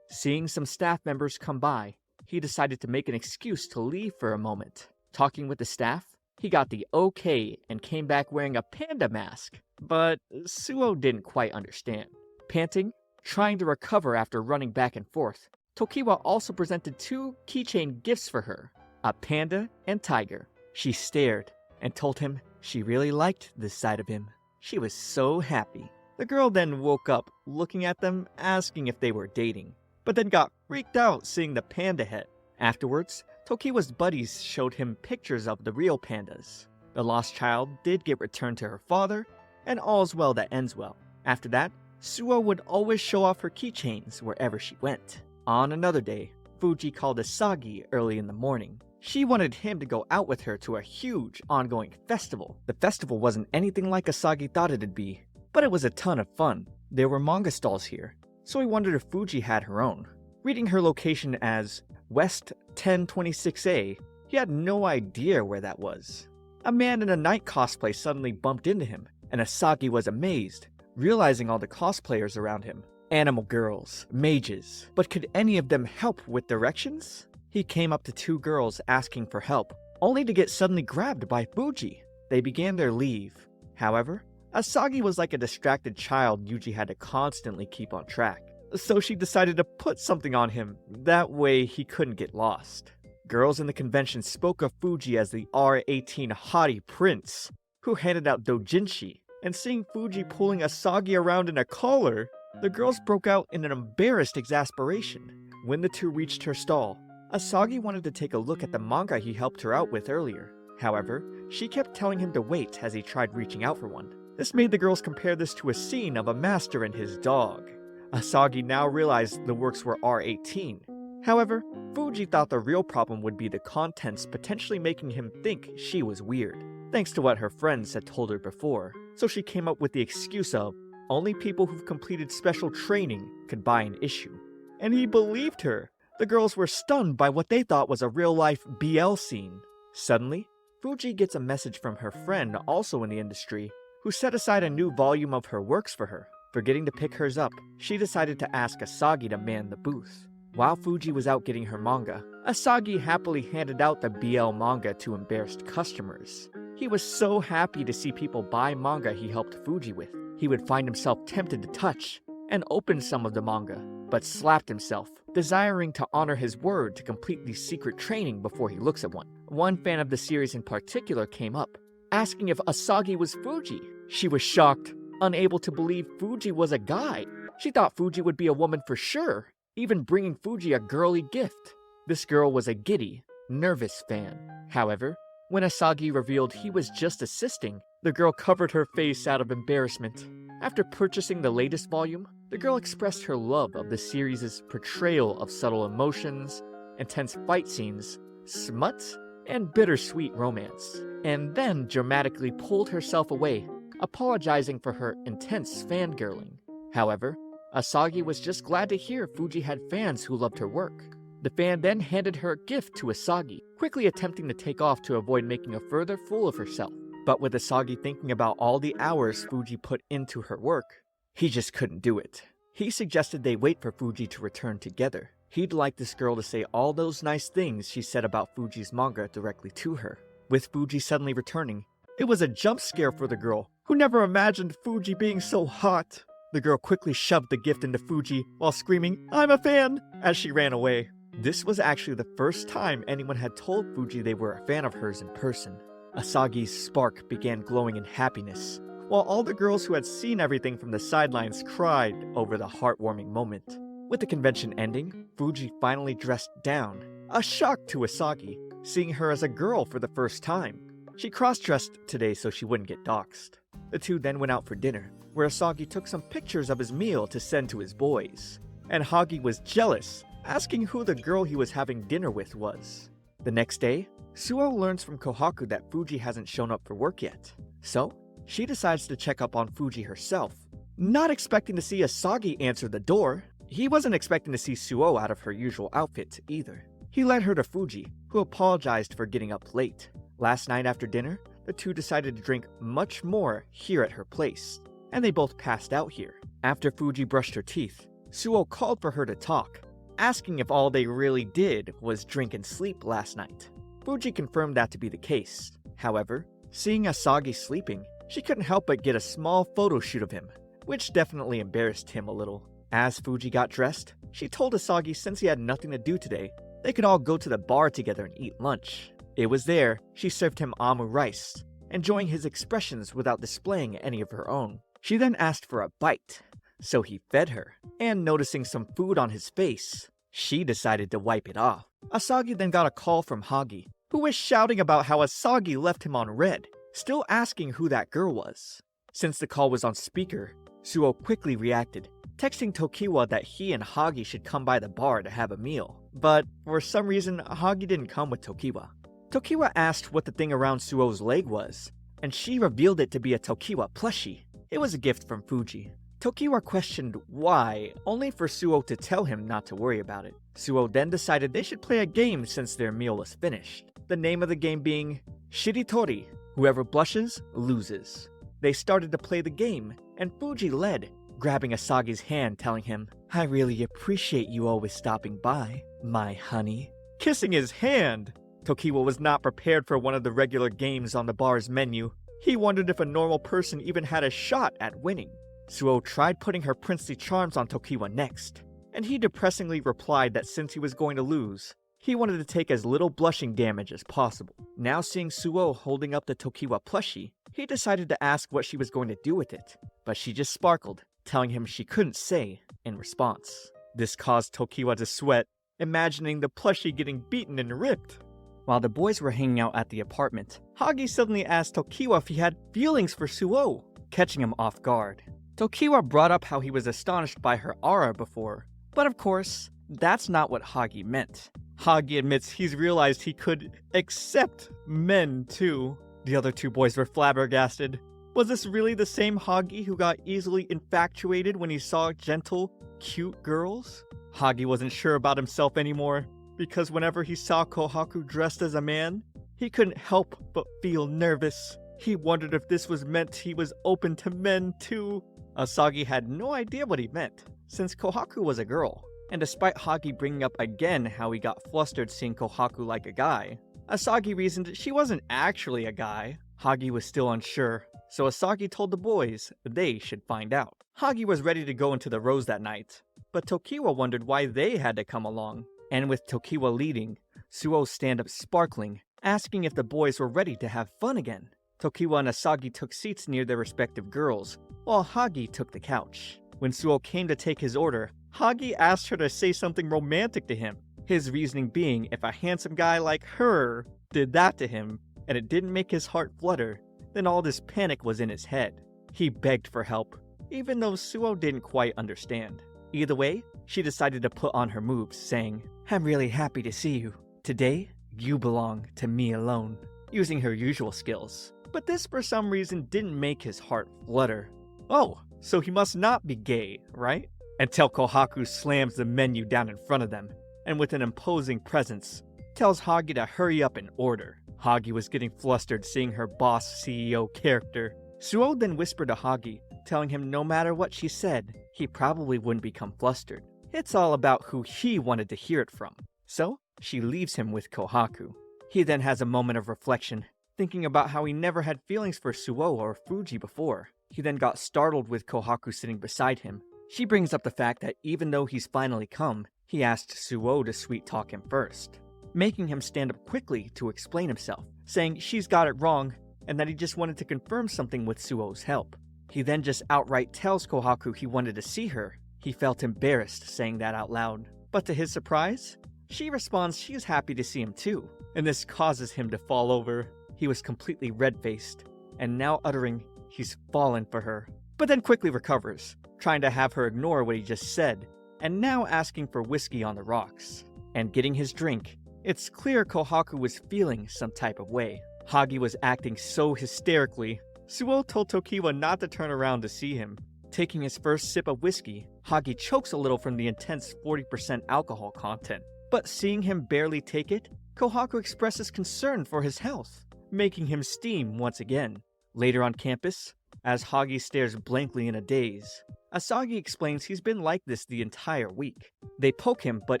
Seeing some staff members come by, he decided to make an excuse to leave for a moment. Talking with the staff, he got the okay and came back wearing a panda mask. But Suo didn't quite understand. Panting, trying to recover after running back and forth, Tokiwa also presented 2 keychain gifts for her, a panda and tiger. She stared and told him she really liked this side of him. She was so happy. The girl then woke up, looking at them, asking if they were dating, but then got freaked out seeing the panda head. Afterwards, Tokiwa's buddies showed him pictures of the real pandas. The lost child did get returned to her father, and all's well that ends well. After that, Suo would always show off her keychains wherever she went. On another day, Fuji called Asagi early in the morning. She wanted him to go out with her to a huge ongoing festival. The festival wasn't anything like Asagi thought it'd be, but it was a ton of fun. There were manga stalls here, so he wondered if Fuji had her own. Reading her location as West 1026A, he had no idea where that was. A man in a night cosplay suddenly bumped into him, and Asagi was amazed, realizing all the cosplayers around him. Animal girls, mages, but could any of them help with directions? He came up to 2 girls asking for help, only to get suddenly grabbed by Fuji. They began their leave. However, Asagi was like a distracted child Yuji had to constantly keep on track, so she decided to put something on him, that way he couldn't get lost. Girls in the convention spoke of Fuji as the R18 haughty prince, who handed out doujinshi, and seeing Fuji pulling Asagi around in a collar, the girls broke out in an embarrassed exasperation. When the 2 reached her stall, Asagi wanted to take a look at the manga he helped her out with earlier. However, she kept telling him to wait as he tried reaching out for one. This made the girls compare this to a scene of a master and his dog. Asagi now realized the works were R18. However, Fuji thought the real problem would be the contents potentially making him think she was weird, thanks to what her friends had told her before. So she came up with the excuse of only people who've completed special training could buy an issue. And he believed her. The girls were stunned by what they thought was a real-life BL scene. Suddenly, Fuji gets a message from her friend, also in the industry, who set aside a new volume of her works for her. Forgetting to pick hers up, she decided to ask Asagi to man the booth. While Fuji was out getting her manga, Asagi happily handed out the BL manga to embarrassed customers. He was so happy to see people buy manga he helped Fuji with. He would find himself tempted to touch and open some of the manga, but slapped himself, desiring to honor his word to complete the secret training before he looks at one. One fan of the series in particular came up, asking if Asagi was Fuji. She was shocked, unable to believe Fuji was a guy. She thought Fuji would be a woman for sure, even bringing Fuji a girly gift. This girl was a giddy, nervous fan. However, when Asagi revealed he was just assisting, the girl covered her face out of embarrassment. After purchasing the latest volume, the girl expressed her love of the series' portrayal of subtle emotions, intense fight scenes, smut, and bittersweet romance, and then dramatically pulled herself away, apologizing for her intense fangirling. However, Asagi was just glad to hear Fuji had fans who loved her work. The fan then handed her a gift to Asagi, quickly attempting to take off to avoid making a further fool of herself. But with Asagi thinking about all the hours Fuji put into her work, he just couldn't do it. He suggested they wait for Fuji to return together. He'd like this girl to say all those nice things she said about Fuji's manga directly to her. With Fuji suddenly returning, it was a jump scare for the girl, who never imagined Fuji being so hot. The girl quickly shoved the gift into Fuji while screaming, "I'm a fan!" as she ran away. This was actually the first time anyone had told Fuji they were a fan of hers in person. Asagi's spark began glowing in happiness, while all the girls who had seen everything from the sidelines cried over the heartwarming moment. With the convention ending, Fuji finally dressed down, a shock to Asagi, seeing her as a girl for the first time. She cross-dressed today so she wouldn't get doxxed. The two then went out for dinner, where Asagi took some pictures of his meal to send to his boys. And Hagi was jealous, asking who the girl he was having dinner with was. The next day, Suo learns from Kohaku that Fuji hasn't shown up for work yet. So, she decides to check up on Fuji herself, not expecting to see Asagi answer the door. He wasn't expecting to see Suo out of her usual outfit either. He led her to Fuji, who apologized for getting up late. Last night after dinner, the two decided to drink much more here at her place, and they both passed out here. After Fuji brushed her teeth, Suo called for her to talk, asking if all they really did was drink and sleep last night. Fuji confirmed that to be the case. However, seeing Asagi sleeping, she couldn't help but get a small photo shoot of him, which definitely embarrassed him a little. As Fuji got dressed, she told Asagi since he had nothing to do today, they could all go to the bar together and eat lunch. It was there she served him amu rice, enjoying his expressions without displaying any of her own. She then asked for a bite, so he fed her, and noticing some food on his face, she decided to wipe it off. Asagi then got a call from Hagi, who was shouting about how Asagi left him on red, still asking who that girl was. Since the call was on speaker, Suo quickly reacted, texting Tokiwa that he and Hagi should come by the bar to have a meal. But for some reason, Hagi didn't come with Tokiwa. Tokiwa asked what the thing around Suo's leg was, and she revealed it to be a Tokiwa plushie. It was a gift from Fuji. Tokiwa questioned why, only for Suo to tell him not to worry about it. Suo then decided they should play a game since their meal was finished. The name of the game being Shiritori. Whoever blushes, loses. They started to play the game, and Fuji led, grabbing Asagi's hand telling him, "I really appreciate you always stopping by, my honey." Kissing his hand! Tokiwa was not prepared for one of the regular games on the bar's menu. He wondered if a normal person even had a shot at winning. Suo tried putting her princely charms on Tokiwa next, and he depressingly replied that since he was going to lose, he wanted to take as little blushing damage as possible. Now seeing Suo holding up the Tokiwa plushie, he decided to ask what she was going to do with it, but she just sparkled, telling him she couldn't say in response. This caused Tokiwa to sweat, imagining the plushie getting beaten and ripped. While the boys were hanging out at the apartment, Hagi suddenly asked Tokiwa if he had feelings for Suo, catching him off guard. Tokiwa brought up how he was astonished by her aura before, but of course, that's not what Hagi meant. Hagi admits he's realized he could accept men too. The other two boys were flabbergasted. Was this really the same Hagi who got easily infatuated when he saw gentle, cute girls? Hagi wasn't sure about himself anymore, because whenever he saw Kohaku dressed as a man, he couldn't help but feel nervous. He wondered if this was meant he was open to men too. Asagi had no idea what he meant, since Kohaku was a girl. And despite Hagi bringing up again how he got flustered seeing Kohaku like a guy, Asagi reasoned she wasn't actually a guy. Hagi was still unsure, so Asagi told the boys they should find out. Hagi was ready to go into the rose that night, but Tokiwa wondered why they had to come along. And with Tokiwa leading, Suo's stand-up sparkling, asking if the boys were ready to have fun again. Tokiwa and Asagi took seats near their respective girls, while Hagi took the couch. When Suo came to take his order, Hagi asked her to say something romantic to him, his reasoning being if a handsome guy like her did that to him, and it didn't make his heart flutter, then all this panic was in his head. He begged for help, even though Suo didn't quite understand. Either way, she decided to put on her moves, saying, "I'm really happy to see you. Today, you belong to me alone," using her usual skills. But this for some reason didn't make his heart flutter. Oh, so he must not be gay, right? Until Kohaku slams the menu down in front of them, and with an imposing presence, tells Hagi to hurry up and order. Hagi was getting flustered seeing her boss CEO character. Suo then whispered to Hagi, telling him no matter what she said, he probably wouldn't become flustered. It's all about who he wanted to hear it from. So, she leaves him with Kohaku. He then has a moment of reflection, thinking about how he never had feelings for Suo or Fuji before. He then got startled with Kohaku sitting beside him. She brings up the fact that even though he's finally come, he asked Suo to sweet-talk him first, making him stand up quickly to explain himself, saying she's got it wrong and that he just wanted to confirm something with Suo's help. He then just outright tells Kohaku he wanted to see her. He felt embarrassed saying that out loud, but to his surprise, she responds she's happy to see him too, and this causes him to fall over. He was completely red-faced, and now uttering he's fallen for her, but then quickly recovers, trying to have her ignore what he just said, and now asking for whiskey on the rocks. And getting his drink, it's clear Kohaku was feeling some type of way. Hagi was acting so hysterically. Suo told Tokiwa not to turn around to see him. Taking his first sip of whiskey, Hagi chokes a little from the intense 40% alcohol content. But seeing him barely take it, Kohaku expresses concern for his health, making him steam once again. Later on campus, as Hagi stares blankly in a daze, Asagi explains he's been like this the entire week. They poke him, but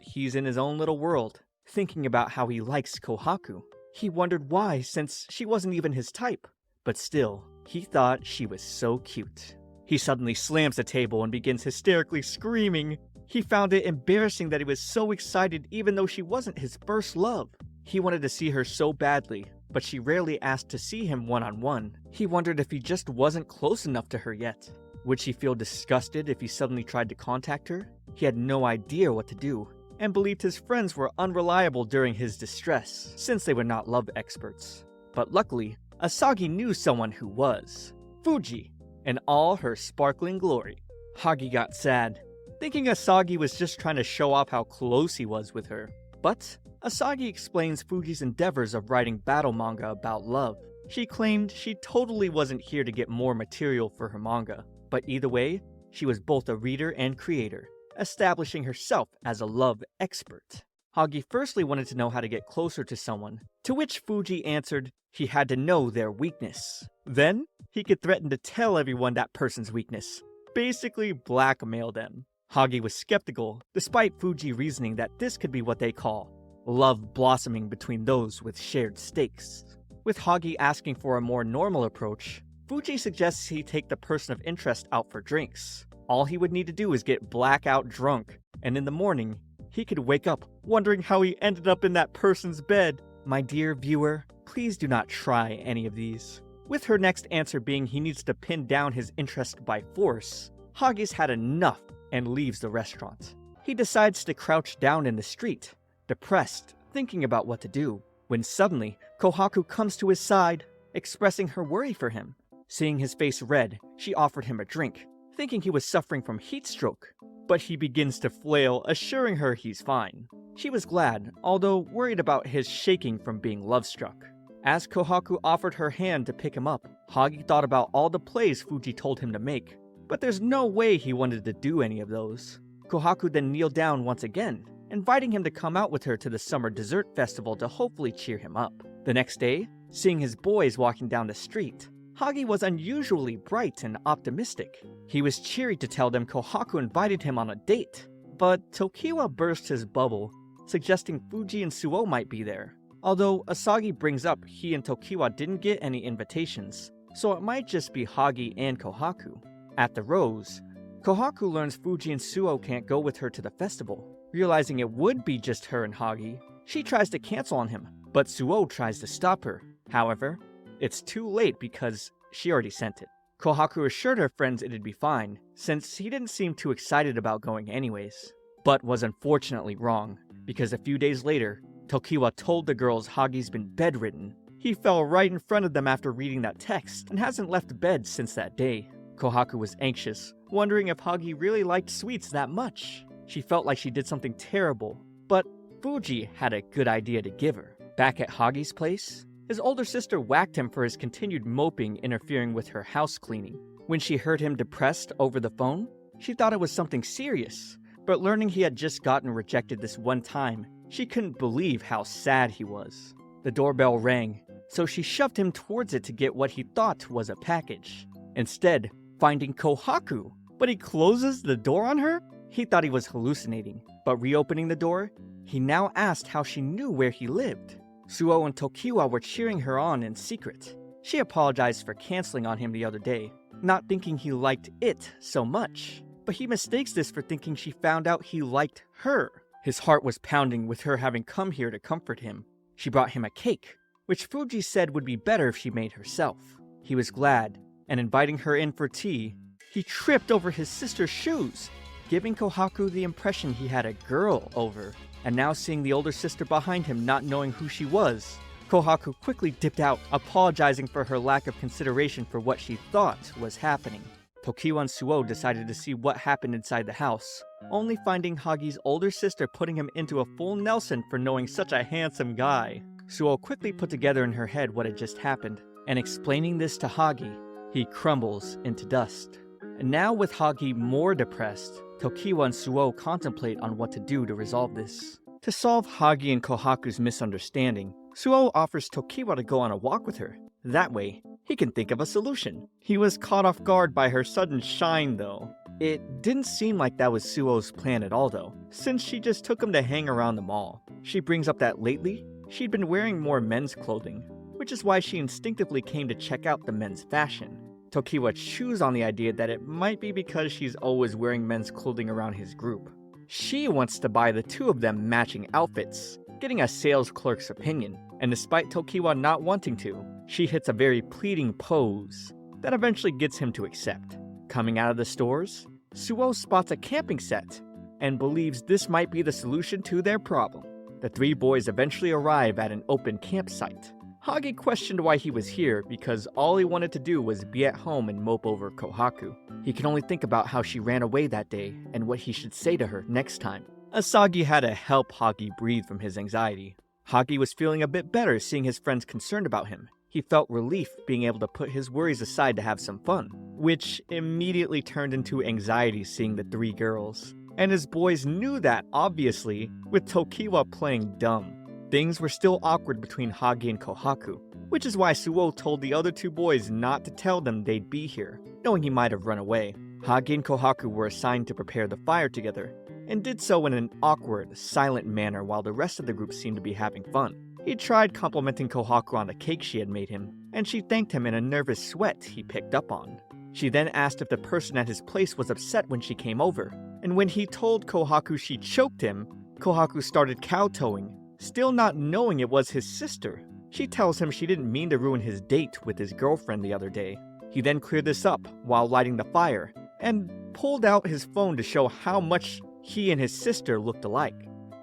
he's in his own little world, thinking about how he likes Kohaku. He wondered why, since she wasn't even his type. But still, he thought she was so cute. He suddenly slams the table and begins hysterically screaming. He found it embarrassing that he was so excited even though she wasn't his first love. He wanted to see her so badly, but she rarely asked to see him one-on-one. He wondered if he just wasn't close enough to her yet. Would she feel disgusted if he suddenly tried to contact her? He had no idea what to do, and believed his friends were unreliable during his distress, since they were not love experts. But luckily, Asagi knew someone who was. Fuji, in all her sparkling glory. Hagi got sad, thinking Asagi was just trying to show off how close he was with her. But Asagi explains Fuji's endeavors of writing battle manga about love. She claimed she totally wasn't here to get more material for her manga, but either way, she was both a reader and creator, establishing herself as a love expert. Hagi firstly wanted to know how to get closer to someone, to which Fuji answered he had to know their weakness. Then, he could threaten to tell everyone that person's weakness, basically blackmail them. Hagi was skeptical, despite Fuji reasoning that this could be what they call love blossoming between those with shared stakes. With Hagi asking for a more normal approach, Fuji suggests he take the person of interest out for drinks. All he would need to do is get blackout drunk, and in the morning, he could wake up wondering how he ended up in that person's bed. My dear viewer, please do not try any of these. With her next answer being he needs to pin down his interest by force, Hagi's had enough and leaves the restaurant. He decides to crouch down in the street, depressed, thinking about what to do, when suddenly Kohaku comes to his side, expressing her worry for him. Seeing his face red, she offered him a drink, thinking he was suffering from heat stroke, but he begins to flail, assuring her he's fine. She was glad, although worried about his shaking from being love-struck. As Kohaku offered her hand to pick him up, Hagi thought about all the plays Fuji told him to make, but there's no way he wanted to do any of those. Kohaku then kneeled down once again, inviting him to come out with her to the summer dessert festival to hopefully cheer him up. The next day, seeing his boys walking down the street, Hagi was unusually bright and optimistic. He was cheery to tell them Kohaku invited him on a date, but Tokiwa burst his bubble, suggesting Fuji and Suo might be there. Although Asagi brings up he and Tokiwa didn't get any invitations, so it might just be Hagi and Kohaku. At the Rose, Kohaku learns Fuji and Suo can't go with her to the festival. Realizing it would be just her and Hagi, she tries to cancel on him, but Suo tries to stop her. However, it's too late because she already sent it. Kohaku assured her friends it'd be fine, since he didn't seem too excited about going anyways. But was unfortunately wrong, because a few days later, Tokiwa told the girls Hagi's been bedridden. He fell right in front of them after reading that text and hasn't left bed since that day. Kohaku was anxious, wondering if Hagi really liked sweets that much. She felt like she did something terrible, but Fuji had a good idea to give her. Back at Hagi's place, his older sister whacked him for his continued moping interfering with her house cleaning. When she heard him depressed over the phone, she thought it was something serious, but learning he had just gotten rejected this one time, she couldn't believe how sad he was. The doorbell rang, so she shoved him towards it to get what he thought was a package. Instead, finding Kohaku, but he closes the door on her? He thought he was hallucinating, but reopening the door, he now asked how she knew where he lived. Suo and Tokiwa were cheering her on in secret. She apologized for canceling on him the other day, not thinking he liked it so much, but he mistakes this for thinking she found out he liked her. His heart was pounding with her having come here to comfort him. She brought him a cake, which Fuji said would be better if she made herself. He was glad, and inviting her in for tea, he tripped over his sister's shoes, giving Kohaku the impression he had a girl over. And now seeing the older sister behind him not knowing who she was, Kohaku quickly dipped out, apologizing for her lack of consideration for what she thought was happening. Tokiwa and Suo decided to see what happened inside the house, only finding Hagi's older sister putting him into a full Nelson for knowing such a handsome guy. Suo quickly put together in her head what had just happened, and explaining this to Hagi, he crumbles into dust. And now with Hagi more depressed, Tokiwa and Suo contemplate on what to do to resolve this. To solve Hagi and Kohaku's misunderstanding, Suo offers Tokiwa to go on a walk with her. That way, he can think of a solution. He was caught off guard by her sudden shine though. It didn't seem like that was Suo's plan at all though, since she just took him to hang around the mall. She brings up that lately, she'd been wearing more men's clothing, which is why she instinctively came to check out the men's fashion. Tokiwa chews on the idea that it might be because she's always wearing men's clothing around his group. She wants to buy the two of them matching outfits, getting a sales clerk's opinion, and despite Tokiwa not wanting to, she hits a very pleading pose that eventually gets him to accept. Coming out of the stores, Suo spots a camping set and believes this might be the solution to their problem. The three boys eventually arrive at an open campsite. Hagi questioned why he was here because all he wanted to do was be at home and mope over Kohaku. He can only think about how she ran away that day and what he should say to her next time. Asagi had to help Hagi breathe from his anxiety. Hagi was feeling a bit better seeing his friends concerned about him. He felt relief being able to put his worries aside to have some fun, which immediately turned into anxiety seeing the three girls. And his boys knew that, obviously, with Tokiwa playing dumb. Things were still awkward between Hagi and Kohaku, which is why Suo told the other two boys not to tell them they'd be here, knowing he might have run away. Hagi and Kohaku were assigned to prepare the fire together, and did so in an awkward, silent manner while the rest of the group seemed to be having fun. He tried complimenting Kohaku on the cake she had made him, and she thanked him in a nervous sweat he picked up on. She then asked if the person at his place was upset when she came over, and when he told Kohaku she choked him, Kohaku started kowtowing, still not knowing it was his sister. She tells him she didn't mean to ruin his date with his girlfriend the other day. He then cleared this up while lighting the fire, and pulled out his phone to show how much he and his sister looked alike.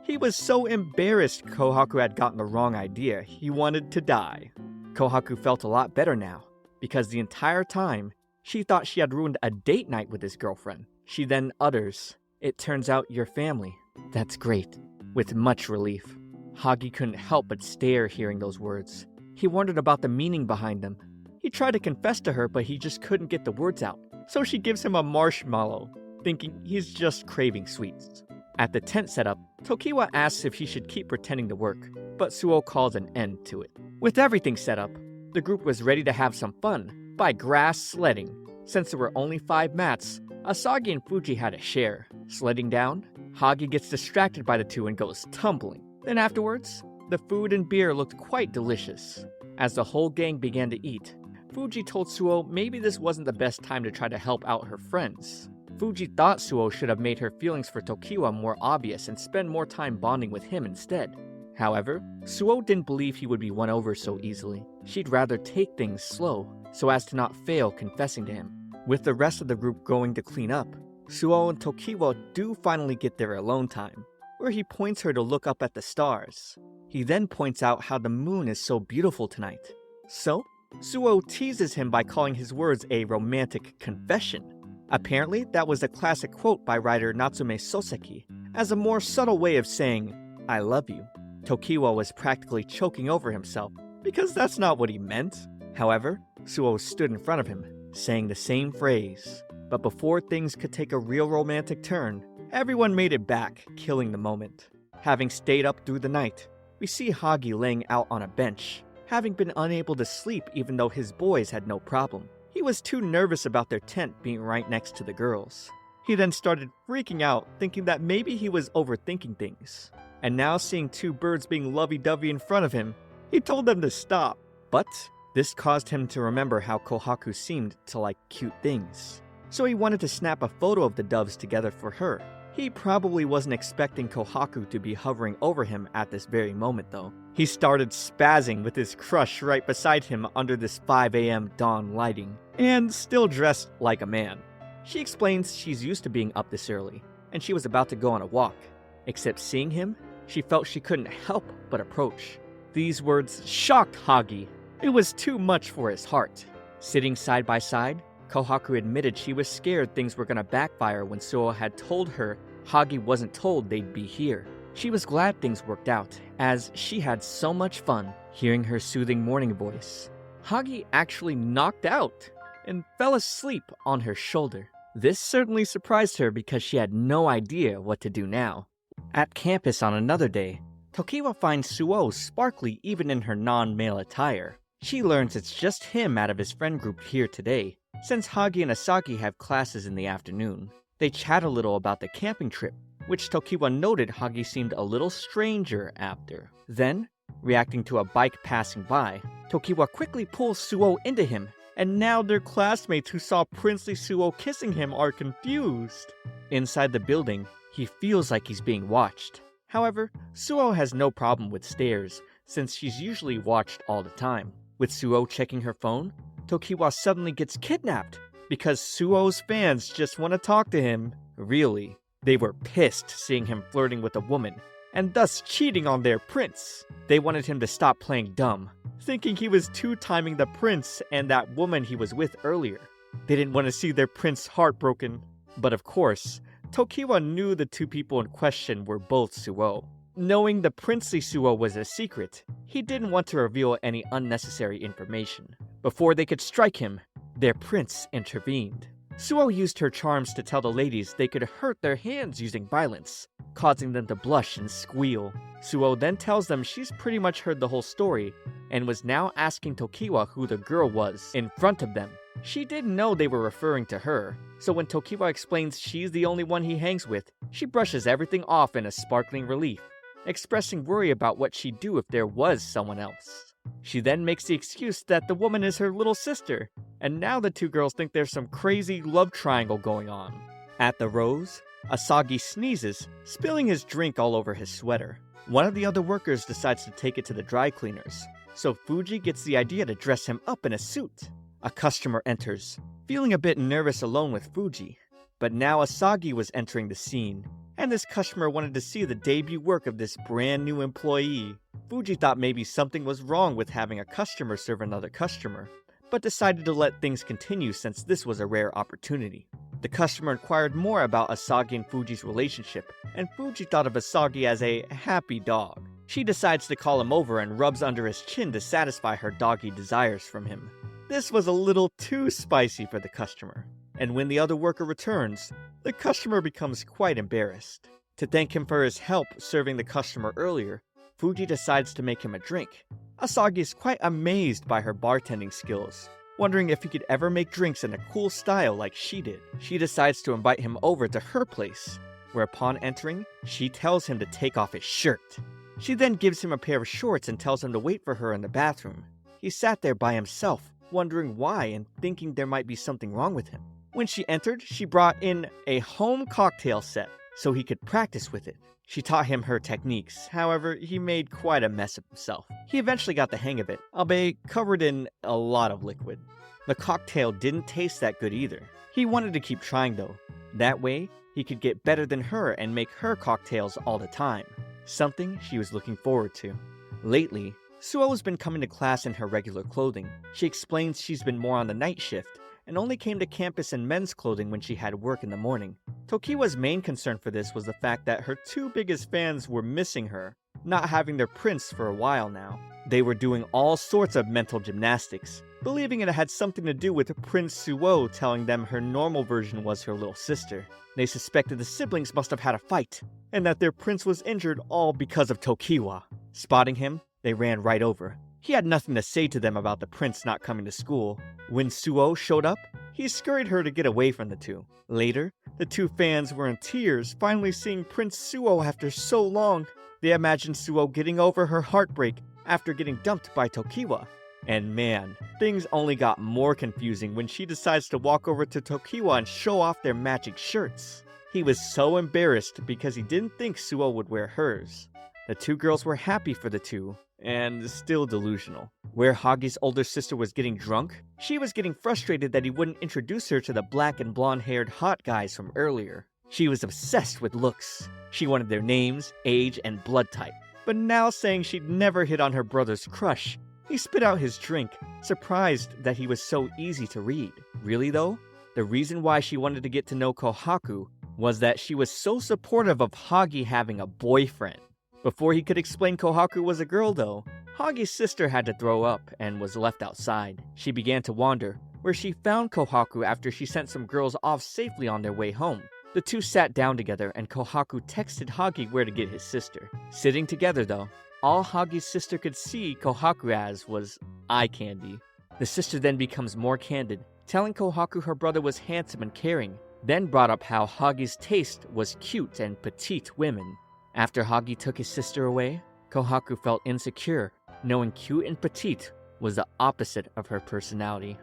He was so embarrassed Kohaku had gotten the wrong idea, he wanted to die. Kohaku felt a lot better now, because the entire time, she thought she had ruined a date night with his girlfriend. She then utters, "It turns out you're family. That's great," with much relief. Hagi couldn't help but stare hearing those words. He wondered about the meaning behind them. He tried to confess to her, but he just couldn't get the words out. So she gives him a marshmallow, thinking he's just craving sweets. At the tent setup, Tokiwa asks if he should keep pretending to work, but Suo calls an end to it. With everything set up, the group was ready to have some fun by grass sledding. Since there were only 5 mats, Asagi and Fuji had a share. Sledding down, Hagi gets distracted by the two and goes tumbling. Then afterwards, the food and beer looked quite delicious. As the whole gang began to eat, Fuji told Suo maybe this wasn't the best time to try to help out her friends. Fuji thought Suo should have made her feelings for Tokiwa more obvious and spend more time bonding with him instead. However, Suo didn't believe he would be won over so easily. She'd rather take things slow, so as to not fail confessing to him. With the rest of the group going to clean up, Suo and Tokiwa do finally get their alone time, where he points her to look up at the stars. He then points out how the moon is so beautiful tonight. So, Suo teases him by calling his words a romantic confession. Apparently, that was a classic quote by writer Natsume Soseki, as a more subtle way of saying, "I love you." Tokiwa was practically choking over himself, because that's not what he meant. However, Suo stood in front of him, saying the same phrase. But before things could take a real romantic turn, everyone made it back, killing the moment. Having stayed up through the night, we see Hagi laying out on a bench, having been unable to sleep even though his boys had no problem. He was too nervous about their tent being right next to the girls. He then started freaking out, thinking that maybe he was overthinking things. And now seeing two birds being lovey-dovey in front of him, he told them to stop. But this caused him to remember how Kohaku seemed to like cute things. So he wanted to snap a photo of the doves together for her. He probably wasn't expecting Kohaku to be hovering over him at this very moment though. He started spazzing with his crush right beside him under this 5 a.m. dawn lighting, and still dressed like a man. She explains she's used to being up this early, and she was about to go on a walk. Except seeing him, she felt she couldn't help but approach. These words shocked Hagi. It was too much for his heart. Sitting side by side, Kohaku admitted she was scared things were gonna backfire when Suo had told her Hagi wasn't told they'd be here. She was glad things worked out, as she had so much fun hearing her soothing morning voice. Hagi actually knocked out and fell asleep on her shoulder. This certainly surprised her because she had no idea what to do now. At campus on another day, Tokiwa finds Suo sparkly even in her non-male attire. She learns it's just him out of his friend group here today, since Hagi and Asagi have classes in the afternoon. They chat a little about the camping trip, which Tokiwa noted Hagi seemed a little stranger after. Then, reacting to a bike passing by, Tokiwa quickly pulls Suo into him, and now their classmates who saw Princely Suo kissing him are confused. Inside the building, he feels like he's being watched. However, Suo has no problem with stairs, since she's usually watched all the time. With Suo checking her phone, Tokiwa suddenly gets kidnapped, because Suo's fans just want to talk to him. Really, they were pissed seeing him flirting with a woman, and thus cheating on their prince. They wanted him to stop playing dumb, thinking he was two-timing the prince and that woman he was with earlier. They didn't want to see their prince heartbroken. But of course, Tokiwa knew the two people in question were both Suo. Knowing the princely Suo was a secret, he didn't want to reveal any unnecessary information. Before they could strike him, their prince intervened. Suo used her charms to tell the ladies they could hurt their hands using violence, causing them to blush and squeal. Suo then tells them she's pretty much heard the whole story, and was now asking Tokiwa who the girl was in front of them. She didn't know they were referring to her, so when Tokiwa explains she's the only one he hangs with, she brushes everything off in a sparkling relief, expressing worry about what she'd do if there was someone else. She then makes the excuse that the woman is her little sister, and now the two girls think there's some crazy love triangle going on. At the Rose, Asagi sneezes, spilling his drink all over his sweater. One of the other workers decides to take it to the dry cleaners, so Fuji gets the idea to dress him up in a suit. A customer enters, feeling a bit nervous alone with Fuji. But now Asagi was entering the scene, and this customer wanted to see the debut work of this brand new employee. Fuji thought maybe something was wrong with having a customer serve another customer, but decided to let things continue since this was a rare opportunity. The customer inquired more about Asagi and Fuji's relationship, and Fuji thought of Asagi as a happy dog. She decides to call him over and rubs under his chin to satisfy her doggy desires from him. This was a little too spicy for the customer, and when the other worker returns, the customer becomes quite embarrassed. To thank him for his help serving the customer earlier, Fuji decides to make him a drink. Asagi is quite amazed by her bartending skills, wondering if he could ever make drinks in a cool style like she did. She decides to invite him over to her place, where upon entering, she tells him to take off his shirt. She then gives him a pair of shorts and tells him to wait for her in the bathroom. He sat there by himself, wondering why and thinking there might be something wrong with him. When she entered, she brought in a home cocktail set, so he could practice with it. She taught him her techniques, however, he made quite a mess of himself. He eventually got the hang of it, albeit covered in a lot of liquid. The cocktail didn't taste that good either. He wanted to keep trying though. That way, he could get better than her and make her cocktails all the time. Something she was looking forward to. Lately, Suo has been coming to class in her regular clothing. She explains she's been more on the night shift, and only came to campus in men's clothing when she had work in the morning. Tokiwa's main concern for this was the fact that her two biggest fans were missing her, not having their prince for a while now. They were doing all sorts of mental gymnastics, believing it had something to do with Prince Suo telling them her normal version was her little sister. They suspected the siblings must have had a fight, and that their prince was injured all because of Tokiwa. Spotting him, they ran right over. He had nothing to say to them about the prince not coming to school. When Suo showed up, he scurried her to get away from the two. Later, the two fans were in tears, finally seeing Prince Suo after so long. They imagined Suo getting over her heartbreak after getting dumped by Tokiwa. And man, things only got more confusing when she decides to walk over to Tokiwa and show off their matching shirts. He was so embarrassed because he didn't think Suo would wear hers. The two girls were happy for the two, and still delusional. Where Hagi's older sister was getting drunk, she was getting frustrated that he wouldn't introduce her to the black and blonde-haired hot guys from earlier. She was obsessed with looks. She wanted their names, age, and blood type. But now saying she'd never hit on her brother's crush, he spit out his drink, surprised that he was so easy to read. Really though, the reason why she wanted to get to know Kohaku was that she was so supportive of Hagi having a boyfriend. Before he could explain Kohaku was a girl though, Hagi's sister had to throw up and was left outside. She began to wander, where she found Kohaku after she sent some girls off safely on their way home. The two sat down together and Kohaku texted Hagi where to get his sister. Sitting together though, all Hagi's sister could see Kohaku as was eye candy. The sister then becomes more candid, telling Kohaku her brother was handsome and caring, then brought up how Hagi's taste was cute and petite women. After Hagi took his sister away, Kohaku felt insecure, knowing cute and petite was the opposite of her personality.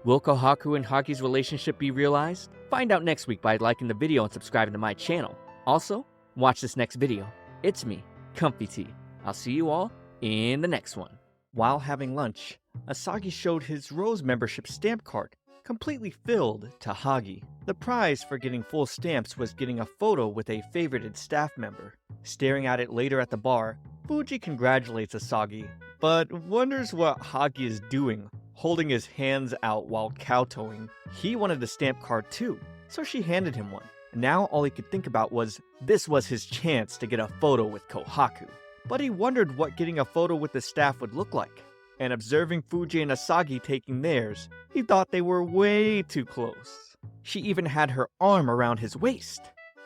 Will Kohaku and Hagi's relationship be realized? Find out next week by liking the video and subscribing to my channel. Also, watch this next video. It's me, ComfyTea. I'll see you all in the next one. While having lunch, Asagi showed his Rose membership stamp card, completely filled, to Hagi. The prize for getting full stamps was getting a photo with a favorited staff member. Staring at it later at the bar, Fuji congratulates Asagi, but wonders what Hagi is doing, holding his hands out while kowtowing. He wanted the stamp card too, so she handed him one. Now all he could think about was this was his chance to get a photo with Kohaku. But he wondered what getting a photo with the staff would look like. And observing Fuji and Asagi taking theirs, he thought they were way too close. She even had her arm around his waist.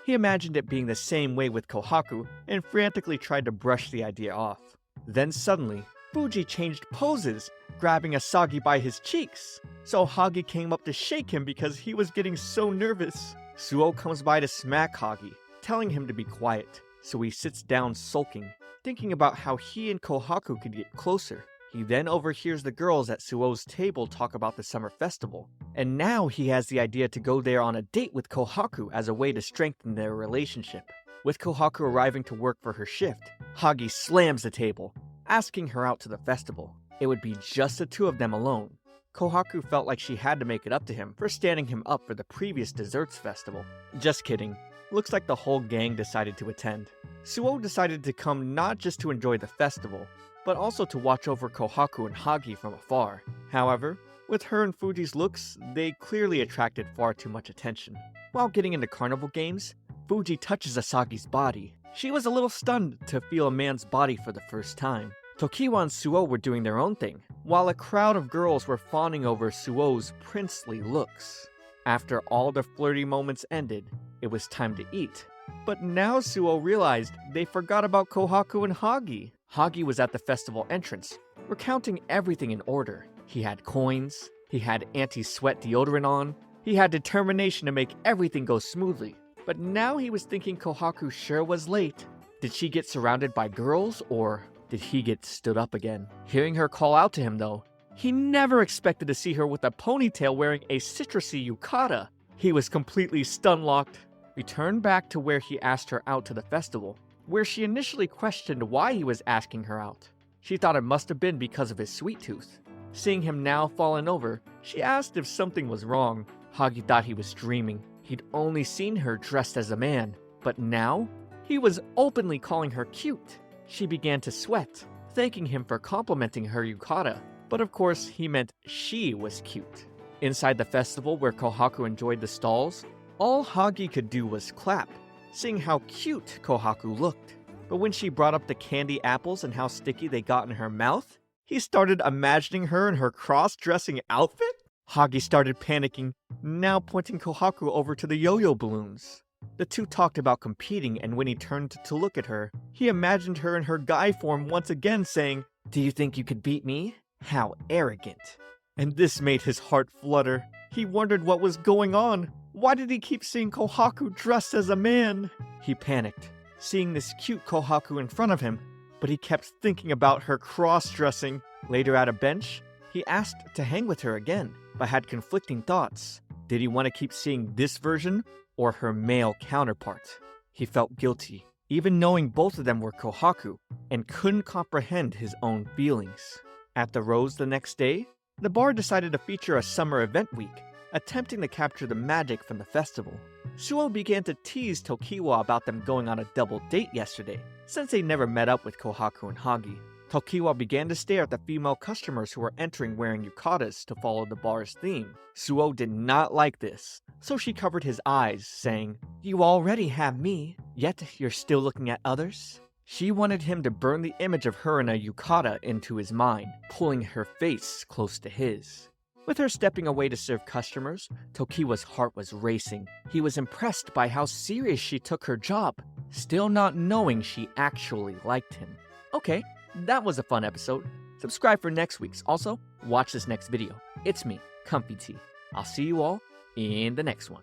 He imagined it being the same way with Kohaku and frantically tried to brush the idea off. Then suddenly, Fuji changed poses, grabbing Asagi by his cheeks. So Hagi came up to shake him because he was getting so nervous. Suo comes by to smack Hagi, telling him to be quiet. So he sits down sulking, thinking about how he and Kohaku could get closer. He then overhears the girls at Suo's table talk about the summer festival, and now he has the idea to go there on a date with Kohaku as a way to strengthen their relationship. With Kohaku arriving to work for her shift, Hagi slams the table, asking her out to the festival. It would be just the two of them alone. Kohaku felt like she had to make it up to him for standing him up for the previous desserts festival. Just kidding. Looks like the whole gang decided to attend. Suo decided to come not just to enjoy the festival, but also to watch over Kohaku and Hagi from afar. However, with her and Fuji's looks, they clearly attracted far too much attention. While getting into carnival games, Fuji touches Asagi's body. She was a little stunned to feel a man's body for the first time. Tokiwa and Suo were doing their own thing, while a crowd of girls were fawning over Suo's princely looks. After all the flirty moments ended, it was time to eat. But now Suo realized they forgot about Kohaku and Hagi. Hagi was at the festival entrance, recounting everything in order. He had coins, he had anti-sweat deodorant on, he had determination to make everything go smoothly. But now he was thinking Kohaku sure was late. Did she get surrounded by girls, or did he get stood up again? Hearing her call out to him though, he never expected to see her with a ponytail wearing a citrusy yukata. He was completely stun-locked. We turn back to where he asked her out to the festival, where she initially questioned why he was asking her out. She thought it must have been because of his sweet tooth. Seeing him now fallen over, she asked if something was wrong. Hagi thought he was dreaming. He'd only seen her dressed as a man, but now he was openly calling her cute. She began to sweat, thanking him for complimenting her yukata, but of course he meant she was cute. Inside the festival where Kohaku enjoyed the stalls, all Hagi could do was clap, seeing how cute Kohaku looked. But when she brought up the candy apples and how sticky they got in her mouth, he started imagining her in her cross-dressing outfit? Hagi started panicking, now pointing Kohaku over to the yo-yo balloons. The two talked about competing, and when he turned to look at her, he imagined her in her guy form once again saying, "Do you think you could beat me? How arrogant." And this made his heart flutter. He wondered what was going on. Why did he keep seeing Kohaku dressed as a man? He panicked, seeing this cute Kohaku in front of him, but he kept thinking about her cross-dressing. Later at a bench, he asked to hang with her again, but had conflicting thoughts. Did he want to keep seeing this version or her male counterpart? He felt guilty, even knowing both of them were Kohaku, and couldn't comprehend his own feelings. At the Rose the next day, the bar decided to feature a summer event week, attempting to capture the magic from the festival. Suo began to tease Tokiwa about them going on a double date yesterday, since they never met up with Kohaku and Hagi. Tokiwa began to stare at the female customers who were entering wearing yukatas to follow the bar's theme. Suo did not like this, so she covered his eyes, saying, "You already have me, yet you're still looking at others?" She wanted him to burn the image of her in a yukata into his mind, pulling her face close to his. With her stepping away to serve customers, Tokiwa's heart was racing. He was impressed by how serious she took her job, still not knowing she actually liked him. Okay, that was a fun episode. Subscribe for next week's. Also, watch this next video. It's me, ComfyTea. I'll see you all in the next one.